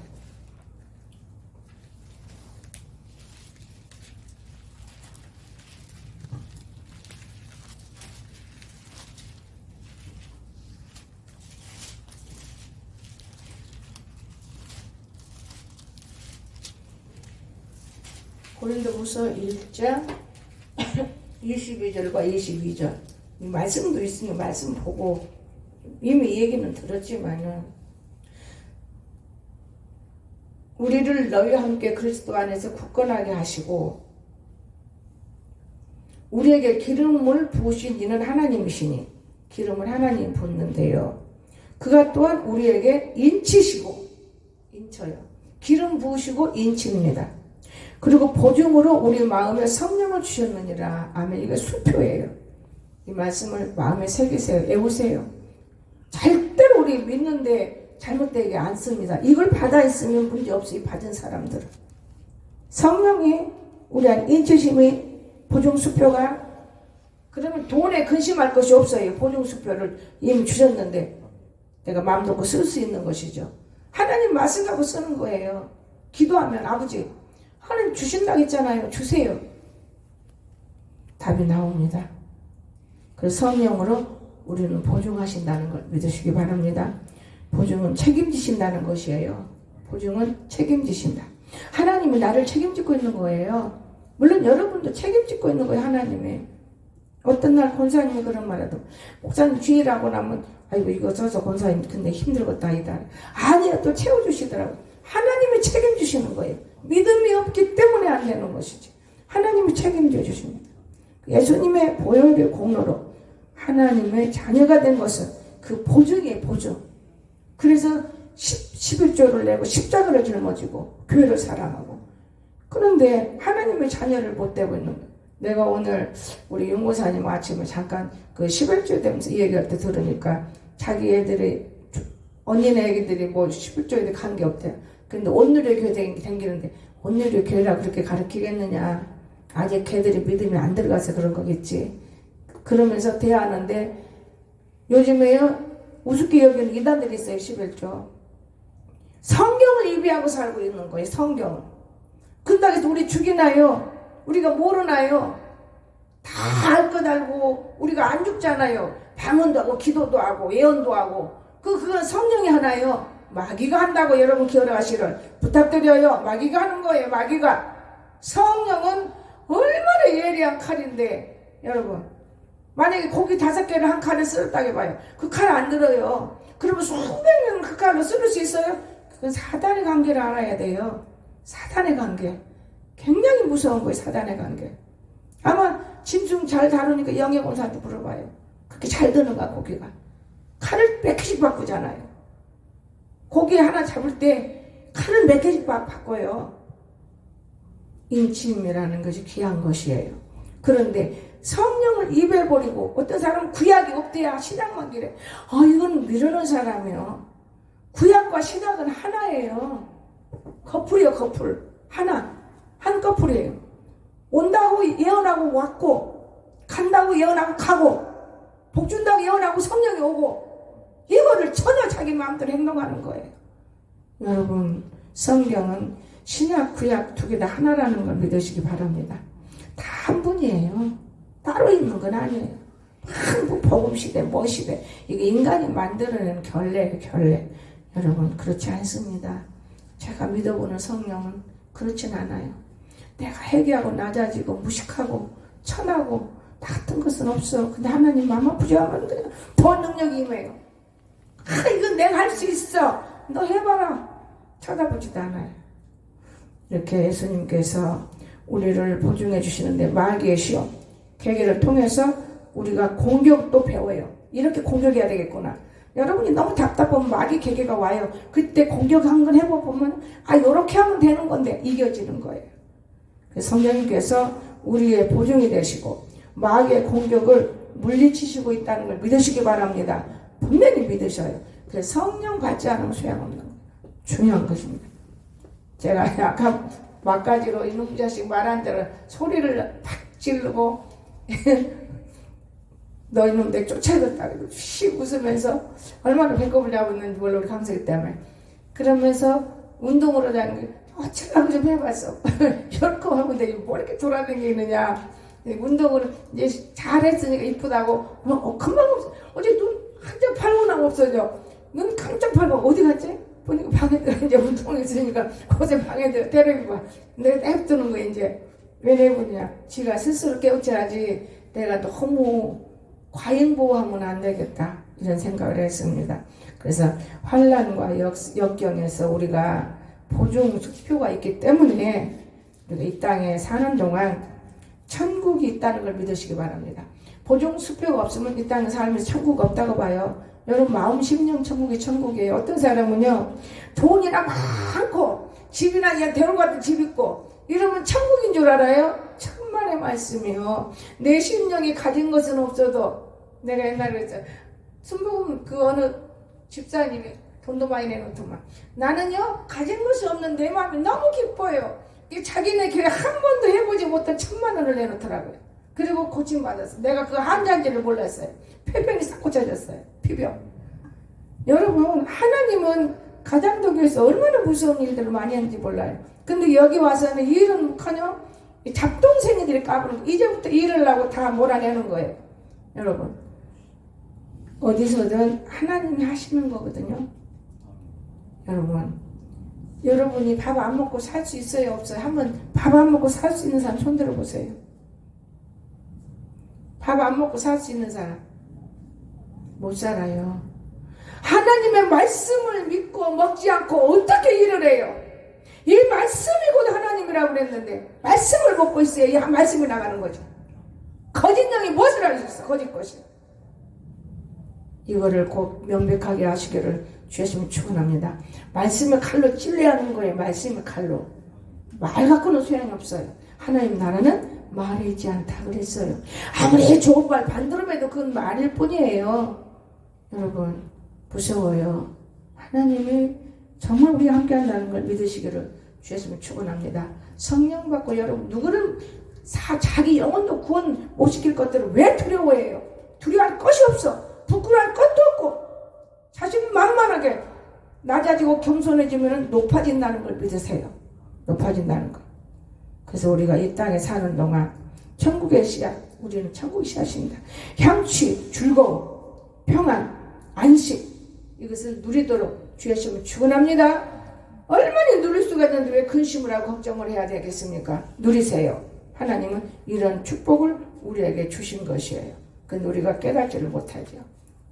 A: 고린도후서 1장 21절과 22절 이 말씀도 있으니 말씀 보고 이미 이 얘기는 들었지만은 우리를 너희와 함께 그리스도 안에서 굳건하게 하시고 우리에게 기름을 부으신 이는 하나님이시니 기름을 하나님 붓는데요. 그가 또한 우리에게 인치시고, 인쳐요. 기름 부으시고 인칩니다. 그리고 보증으로 우리 마음에 성령을 주셨느니라. 아멘. 이게 수표예요. 이 말씀을 마음에 새기세요. 외우세요. 절대로 우리 믿는데 잘못되게 안 씁니다. 이걸 받아 있으면 문제 없어요. 받은 사람들은. 성령이 우리 안 인치심이 보증수표가, 그러면 돈에 근심할 것이 없어요. 보증수표를 이미 주셨는데 내가 마음 놓고 쓸 수 있는 것이죠. 하나님 말씀 갖고 쓰는 거예요. 기도하면 아버지 하나님 주신다고 했잖아요. 주세요. 답이 나옵니다. 그래서 성령으로 우리는 보증하신다는 걸 믿으시기 바랍니다. 보증은 책임지신다는 것이에요. 보증은 책임지신다. 하나님이 나를 책임지고 있는 거예요. 물론 여러분도 책임지고 있는 거예요. 하나님이. 어떤 날 권사님이 그런 말해도 목사님 주일하고 나면 아이고 이거 저저 권사님 근데 힘들겠다 이다. 아니요. 또 채워주시더라고요. 하나님이 책임지시는 거예요. 믿음이 없기 때문에 안 되는 것이지. 하나님이 책임져 주십니다. 예수님의 보혈의 공로로 하나님의 자녀가 된 것은 그 보증이에요. 보증. 그래서 11조를 내고 십자가를 짊어지고 교회를 사랑하고, 그런데 하나님의 자녀를 못 되고 있는 거예요. 내가 오늘 우리 윤고사님 아침에 잠깐 그 11조 되면서 이 얘기할 때 들으니까 자기 애들이 언니네 애기들이 뭐 11조에 관계없대요. 근데 온누리 교회 댕기는데 온누리 교회라 그렇게 가르치겠느냐. 아직 걔들이 믿음이 안 들어가서 그런 거겠지. 그러면서 대하는데 요즘에요 우습게 여기는 이단들이 있어요. 11조 성경을 입이하고 살고 있는 거예요. 성경을. 그렇다고 해서 우리 죽이나요? 우리가 모르나요? 다 알 것 알고 우리가 안 죽잖아요. 방언도 하고 기도도 하고 예언도 하고 그건 성령이 하나요. 마귀가 한다고 여러분 기억하시를 부탁드려요. 마귀가 하는 거예요. 마귀가. 성령은 얼마나 예리한 칼인데 여러분 만약에 고기 5개를 한 칼에 쓸었다고 해봐요. 그 칼 안 들어요. 그러면 수백 명을 그 칼로 쓸 수 있어요? 그건 사단의 관계를 알아야 돼요. 사단의 관계. 굉장히 무서운 거예요. 사단의 관계. 아마 짐승 잘 다루니까 영예권사한테 물어봐요. 그렇게 잘 드는가 고기가. 칼을 몇 개씩 바꾸잖아요. 고기 하나 잡을 때 칼을 몇 개씩 바꿔요. 인침이라는 것이 귀한 것이에요. 그런데 성령을 입에 버리고 어떤 사람은 구약이 없대야 신약만 기래. 이건 미루는 사람이요. 구약과 신약은 하나예요. 커플이요. 커플. 하나. 한 커플이에요. 온다고 예언하고 왔고 간다고 예언하고 가고 복 준다고 예언하고 성령이 오고 이거를 전혀 자기 마음대로 행동하는 거예요. 여러분 성경은 신약 구약 두 개 다 하나라는 걸 믿으시기 바랍니다. 다 한 분이에요. 따로 있는 건 아니에요. 한 복음시대 뭐시대 이게 인간이 만들어낸 결례. 여러분 그렇지 않습니다. 제가 믿어보는 성령은 그렇진 않아요. 내가 회개하고 낮아지고 무식하고 천하고 나 같은 것은 없어. 근데 하나님 마음 아프지 하면 그냥 더 능력이 임해요. 이건 내가 할 수 있어. 너 해봐라. 쳐다보지도 않아요. 이렇게 예수님께서 우리를 보증해 주시는데 마귀의 시험 계기를 통해서 우리가 공격도 배워요. 이렇게 공격해야 되겠구나. 여러분이 너무 답답하면 마귀 계기가 와요. 그때 공격 한 번 해보면 이렇게 하면 되는 건데 이겨지는 거예요. 그래서 성령님께서 우리의 보증이 되시고 마귀의 공격을 물리치시고 있다는 걸 믿으시기 바랍니다. 분명히 믿으셔요. 그래서 성령 받지 않으면 소용없는 거예요. 중요한 것입니다. 제가 아까 막가지로 이놈 자식 말한 대로 소리를 팍 지르고 너 이놈 내 쫓아야겠다. 씩 웃으면서 얼마나 배꼽을 잡았는지 몰라 우리 강석이 때문에. 그러면서 운동으로 다니는 어쩌라고 좀 해봤어. 이렇게 하면 되지 뭐 이렇게 돌아다니느냐. 운동을 이제 잘했으니까 이쁘다고 금방 없어. 어제 눈 한점 팔고나 없어져. 눈 깜짝 팔고 어디 갔지? 보니까 방에 들어 이제 운동했으니까 곳에 방에 들어 데리고 와. 내가 냅두는 거 이제 왜 내보냐. 지가 스스로 깨우쳐야지. 내가 너무 과잉보호하면 안 되겠다 이런 생각을 했습니다. 그래서 환난과 역경에서 우리가 보증 수표가 있기 때문에 우리가 이 땅에 사는 동안 천국이 있다는 걸 믿으시기 바랍니다. 보증 수표가 없으면 이 땅에 살면서 천국 없다고 봐요. 여러분 마음 심령 천국이 천국이에요. 어떤 사람은요 돈이나 많고 집이나 그냥 데리고 갔던 집 있고 이러면 천국인 줄 알아요? 천만의 말씀이요. 내 심령이 가진 것은 없어도 내가 옛날에 그랬죠. 순복음 그 어느 집사님이 돈도 많이 내놓더만 나는요 가진 것이 없는 내 마음이 너무 기뻐요. 자기네 교회 한 번도 해보지 못한 1,000,000원을 내놓더라고요. 그리고 고침받았어. 내가 그 한자인지를 몰랐어요. 폐병이 싹 고쳐졌어요. 피병. 여러분 하나님은 가장도교에서 얼마나 무서운 일들을 많이 하는지 몰라요. 근데 여기 와서는 일은커녕 잡동생이들이 까부는 이제부터 일을 하고 다 몰아내는 거예요. 여러분 어디서든 하나님이 하시는 거거든요. 여러분이 밥 안 먹고 살 수 있어요 없어요? 한번 밥 안 먹고 살 수 있는 사람 손 들어보세요. 밥 안 먹고 살 수 있는 사람 못 살아요. 하나님의 말씀을 믿고 먹지 않고 어떻게 일을 해요? 이 말씀이 곧 하나님이라고 그랬는데 말씀을 먹고 있어야 이 말씀이 나가는 거죠. 거짓 영이 무엇을 할 수 있어? 거짓 것이. 이거를 꼭 명백하게 하시기를 주 예수님 축원합니다. 말씀의 칼로 찔러야 하는 거예요. 말씀의 칼로. 말 갖고는 소용이 없어요. 하나님 나라는 말이 있지 않다 그랬어요. 아무리 좋은 말 반드름해도 그건 말일 뿐이에요. 여러분 무서워요. 하나님이 정말 우리와 함께 한다는 걸 믿으시기를 주 예수님 축원합니다. 성령 받고 여러분 누구는 자기 영혼도 구원 못 시킬 것들을 왜 두려워해요? 두려워할 것이 없어. 부끄러워할 것도 없고 자신은 만만하게 낮아지고 겸손해지면 높아진다는 걸 믿으세요. 높아진다는 거. 그래서 우리가 이 땅에 사는 동안 천국의 씨앗, 우리는 천국의 씨앗입니다. 향취, 즐거움, 평안, 안식 이것을 누리도록 주 예수님을 축원합니다. 얼마나 누릴 수가 있는데 왜 근심을 하고 걱정을 해야 되겠습니까? 누리세요. 하나님은 이런 축복을 우리에게 주신 것이에요. 근데 우리가 깨닫지를 못하죠.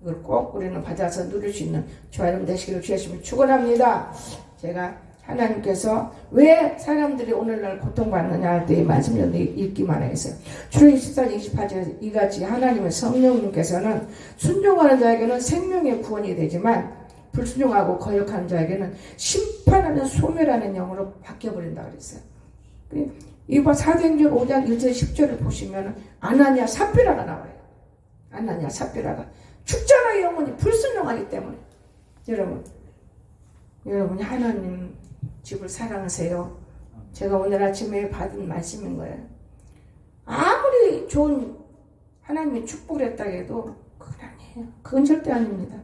A: 이걸 꼭 우리는 받아서 누릴 수 있는 저와 여러분 되시기를 주 예수님을 축원합니다. 제가 하나님께서 왜 사람들이 오늘날 고통받느냐 할 때 이 말씀을 읽기만 했어요. 출애굽기 14장 28절에 이같이 하나님의 성령님께서는 순종하는 자에게는 생명의 구원이 되지만 불순종하고 거역하는 자에게는 심판하는 소멸하는 영으로 바뀌어버린다 그랬어요. 이봐 사도행전 5장 1절 10절을 보시면 아나니아 삽비라가 나와요. 아나니아 삽비라가 죽잖아요. 영혼이 불순종하기 때문에. 여러분이 하나님 집을 사랑하세요. 제가 오늘 아침에 받은 말씀인 거예요. 아무리 좋은 하나님의 축복을 했다 해도 그건 아니에요. 그건 절대 아닙니다.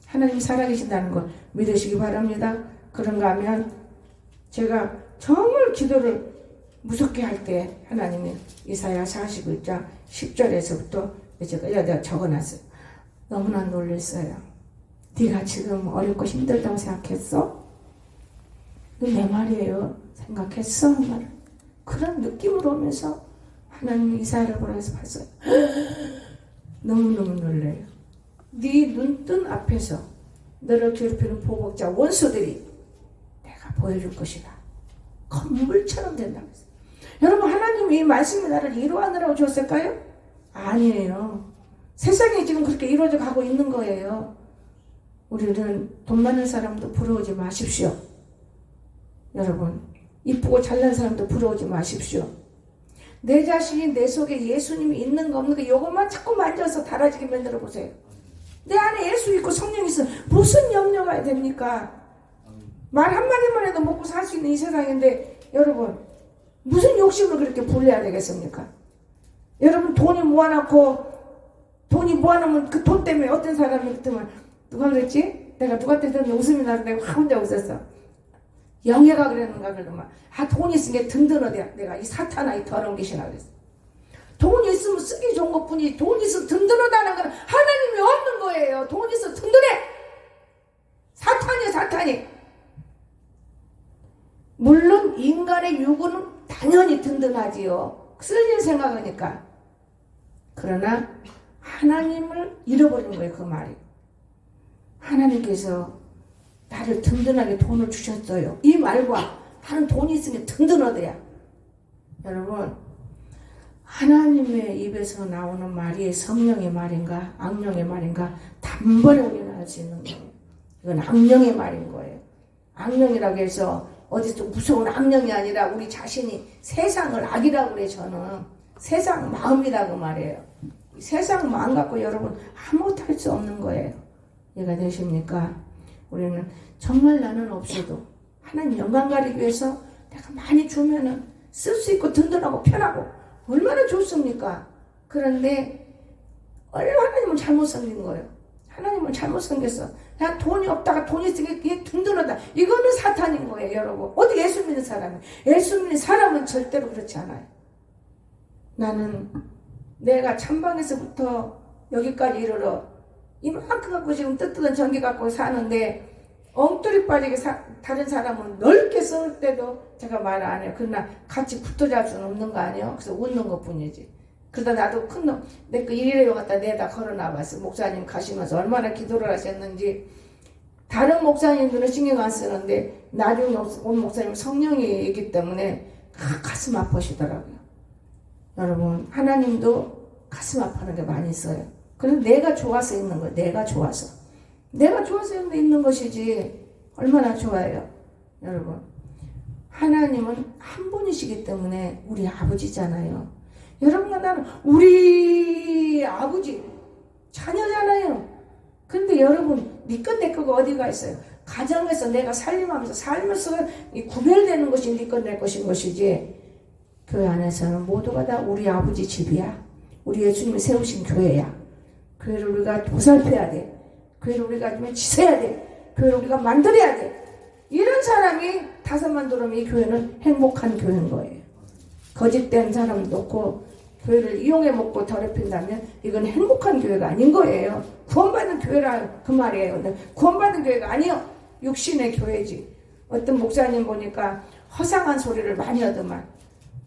A: 하나님 살아계신다는 걸 믿으시기 바랍니다. 그런가 하면 제가 정말 기도를 무섭게 할 때 하나님이 이사야 41장 10절에서부터 제가 적어놨어요. 너무나 놀랐어요. 네가 지금 어렵고 힘들다고 생각했어? 내 말이에요. 생각했어? 그런 느낌으로 오면서 하나님이 이사야를 보면서 봤어요. 너무너무 놀라요. 네 눈뜬 앞에서 너를 괴롭히는 보복자 원수들이 내가 보여줄 것이다. 건물처럼 된다고 했어요. 여러분 하나님이 이 말씀의 나를 이루하느라고 줬을까요? 아니에요. 세상이 지금 그렇게 이루어져 가고 있는 거예요. 우리는 돈 많은 사람도 부러우지 마십시오. 여러분 이쁘고 잘난 사람도 부러우지 마십시오. 내 자신이 내 속에 예수님이 있는 거 없는 거 이것만 자꾸 만져서 달아지게 만들어 보세요. 내 안에 예수 있고 성령 있어 무슨 염려가 됩니까? 말 한마디만 해도 먹고 살 수 있는 이 세상인데 여러분 무슨 욕심을 그렇게 불려야 되겠습니까? 여러분 돈이 모아놓으면 그 돈 때문에 어떤 사람이 그때만 누가 그랬지? 내가 누구한테 들었는데 웃음이 나서 내가 혼자 웃었어. 영예가 그랬는가 그러더만 돈 있으면 든든하대. 내가 이 사탄아 이 더러운 귀신아 그랬어. 돈이 있으면 쓰기 좋은 것뿐이지 돈이 있으면 든든하다는 건 하나님이 없는 거예요. 돈이 있으면 든든해. 사탄이. 물론 인간의 육은 당연히 든든하지요. 쓸일 생각하니까. 그러나 하나님을 잃어버린 거예요. 그 말이. 하나님께서 나를 든든하게 돈을 주셨어요. 이 말과 나는 돈이 있으면 든든하대야. 여러분 하나님의 입에서 나오는 말이 성령의 말인가 악령의 말인가 단번에 우리는 할 수 있는 거예요. 이건 악령의 말인 거예요. 악령이라고 해서 어디서 무서운 악령이 아니라 우리 자신이 세상을 악이라고 그래. 저는 세상 마음이라고 말해요. 세상 마음 갖고 여러분 아무것도 할 수 없는 거예요. 이해가 되십니까? 우리는 정말 나는 없어도 하나님 영광 가리기 위해서 내가 많이 주면은 쓸 수 있고 든든하고 편하고 얼마나 좋습니까? 그런데 하나님은 잘못 생긴 거예요. 하나님은 잘못 생겼어. 그냥 돈이 없다가 돈이 있으니까 든든하다. 이거는 사탄인 거예요, 여러분. 어디 예수 믿는 사람이? 예수 믿는 사람은 절대로 그렇지 않아요. 나는 내가 찬방에서부터 여기까지 이르러 이만큼 갖고 지금 뜨뜻한 전기 갖고 사는데 엉터리 빠지게 다른 사람은 넓게 쏠 때도 제가 말 안 해요. 그러나 같이 붙어 잘 수는 없는 거 아니에요? 그래서 웃는 것 뿐이지. 그러다 나도 큰 놈, 내 거 일회로 갖다 내다 걸어놔봤어. 목사님 가시면서 얼마나 기도를 하셨는지. 다른 목사님들은 신경 안 쓰는데 나중에 온 목사님 성령이기 때문에 가슴 아프시더라고요. 여러분, 하나님도 가슴 아파하는 게 많이 있어요. 그런데 내가 좋아서 있는 거예요. 내가 좋아서 있는 것이지 얼마나 좋아요. 여러분, 하나님은 한 분이시기 때문에 우리 아버지잖아요. 여러분과 나는 우리 아버지 자녀잖아요. 근데 여러분, 네 것 내 거가 어디가 있어요? 가정에서 내가 살림하면서 살면서 구별되는 것이 네 것 내 것인 것이지, 교회 안에서는 모두가 다 우리 아버지 집이야. 우리 예수님이 세우신 교회야. 교회를 우리가 보살펴야 돼. 교회를 우리가 좀 지켜야 돼. 교회를 우리가 만들어야 돼. 이런 사람이 5만 들어오면 이 교회는 행복한 교회인 거예요. 거짓된 사람 놓고 교회를 이용해 먹고 더럽힌다면 이건 행복한 교회가 아닌 거예요. 구원받는 교회라 그 말이에요. 근데 구원받는 교회가 아니요. 육신의 교회지. 어떤 목사님 보니까 허상한 소리를 많이 하더만.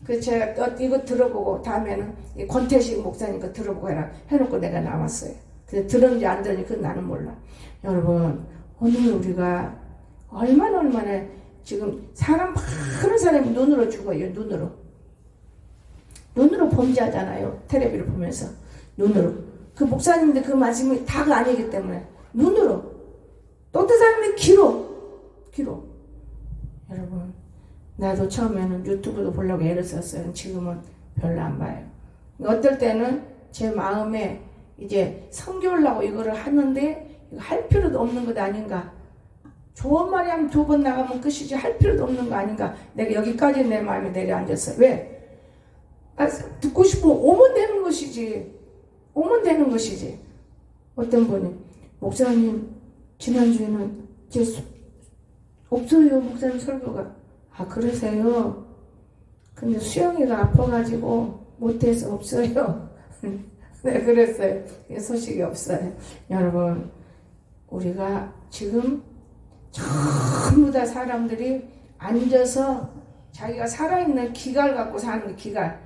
A: 그래서 제가 이거 들어보고 다음에는 권태식 목사님 거 들어보고 해놓고 내가 나왔어요. 근데 들었는지 안 들었는지 그건 나는 몰라. 여러분, 오늘 우리가 얼마나 지금 많은 사람이 눈으로 죽어요. 눈으로 범죄하잖아요. 텔레비를 보면서 눈으로. 그 목사님들 그 말씀이 다가 아니기 때문에 눈으로. 또 어떤 사람이 귀로. 여러분, 나도 처음에는 유튜브도 보려고 애를 썼어요. 지금은 별로 안 봐요. 어떨 때는 제 마음에 이제 성교하려고 이거를 하는데 이거 할 필요도 없는 것 아닌가. 좋은 말이 하면 2번 나가면 끝이지 할 필요도 없는 거 아닌가. 내가 여기까지 내 마음에 내려앉았어요. 왜? 듣고 싶으면 오면 되는 것이지. 어떤 분이 목사님 지난주에는 이제 없어요. 목사님 설교가. 아, 그러세요? 근데 수영이가 아파가지고 못해서 없어요. 네, 그랬어요. 소식이 없어요. 여러분, 우리가 지금 전부 다 사람들이 앉아서 자기가 살아있는 기갈 갖고 사는 게 기갈.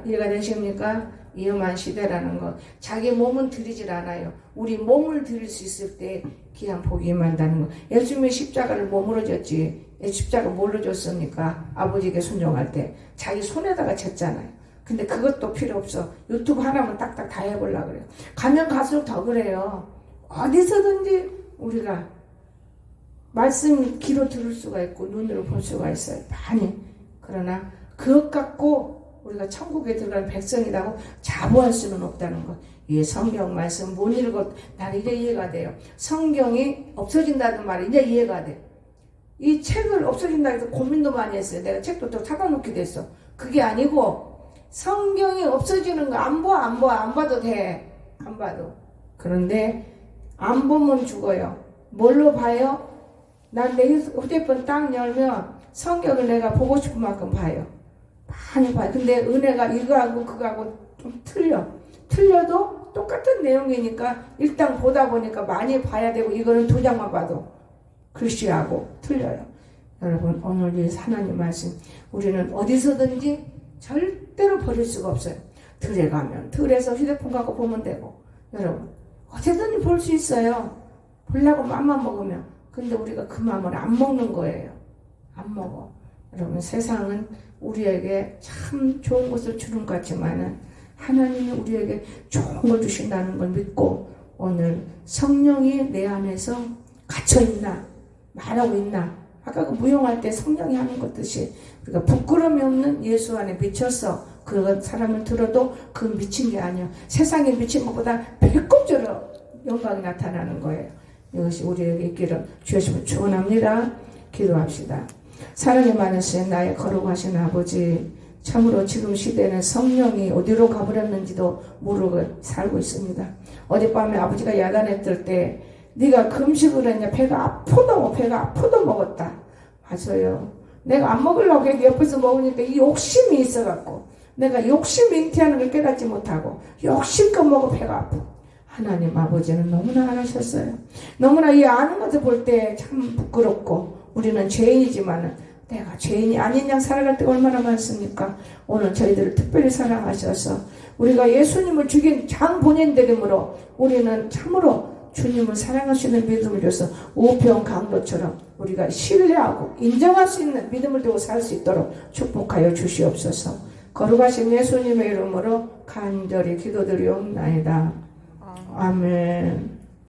A: 이해가 되십니까? 위험한 시대라는 거. 자기 몸은 드리질 않아요. 우리 몸을 드릴 수 있을 때 귀한 복이 임한다는 거. 예수님의 십자가를 몸으로 졌지. 십자가 뭘로 줬습니까? 아버지에게 순종할 때 자기 손에다가 졌잖아요. 근데 그것도 필요 없어. 유튜브 하나만 딱딱 다 해보려고 그래요. 가면 갈수록 더 그래요. 어디서든지 우리가 말씀 귀로 들을 수가 있고 눈으로 볼 수가 있어요. 많이. 그러나 그것 갖고 우리가 천국에 들어가는 백성이라고 자부할 수는 없다는 것. 이 성경 말씀 못 읽어. 난 이제 이해가 돼요. 성경이 없어진다는 말이 이제 이해가 돼. 이 책을 없어진다 해서 고민도 많이 했어요. 내가 책도 또 사다 놓기도 했어. 그게 아니고 성경이 없어지는 거 안 봐도 돼. 안 봐도. 그런데 안 보면 죽어요. 뭘로 봐요? 난 내 휴대폰 딱 열면 성경을 내가 보고 싶은 만큼 봐요. 많이 봐요. 근데 은혜가 이거하고 그거하고 좀 틀려도 똑같은 내용이니까 일단 보다 보니까 많이 봐야 되고, 이거는 2장만 봐도 글씨하고 틀려요. 여러분, 오늘 이 하나님 말씀 우리는 어디서든지 절대로 버릴 수가 없어요. 들에 가면 들에서 휴대폰 갖고 보면 되고, 여러분 어디든지 볼 수 있어요. 보려고 맘만 먹으면. 근데 우리가 그 마음을 안 먹는 거예요. 안 먹어. 여러분, 세상은 우리에게 참 좋은 것을 주는 것 같지만은 하나님이 우리에게 좋은 걸 주신다는 걸 믿고 오늘 성령이 내 안에서 갇혀있나 말하고 있나. 아까 그 무용할 때 성령이 하는 것듯이 우리가 부끄러움이 없는 예수 안에 미쳐서 그 사람을 들어도 그 미친 게 아니야. 세상에 미친 것보다 배꼽절로 영광이 나타나는 거예요. 이것이 우리에게 있기를 주시면 축원합니다. 기도합시다. 사랑이 많으신 나의 거룩하신 아버지, 참으로 지금 시대는 성령이 어디로 가버렸는지도 모르고 살고 있습니다. 어젯밤에 아버지가 야단했을 때 네가 금식을 했냐, 배가 아프도 먹었다. 맞아요. 내가 안 먹으려고 해도 옆에서 먹으니까 이 욕심이 있어갖고 내가 욕심 잉태하는 걸 깨닫지 못하고 욕심껏 먹어 배가 아프고. 하나님 아버지는 너무나 안 하셨어요. 너무나 이 아는 것을 볼 때 참 부끄럽고 우리는 죄인이지만은 내가 죄인이 아닌 양 살아갈 때가 얼마나 많습니까? 오늘 저희들을 특별히 사랑하셔서 우리가 예수님을 죽인 장본인들이므로 우리는 참으로 주님을 사랑할 수 있는 믿음을 줘서 우평 강도처럼 우리가 신뢰하고 인정할 수 있는 믿음을 두고 살 수 있도록 축복하여 주시옵소서. 거룩하신 예수님의 이름으로 간절히 기도드리옵나이다. 아멘.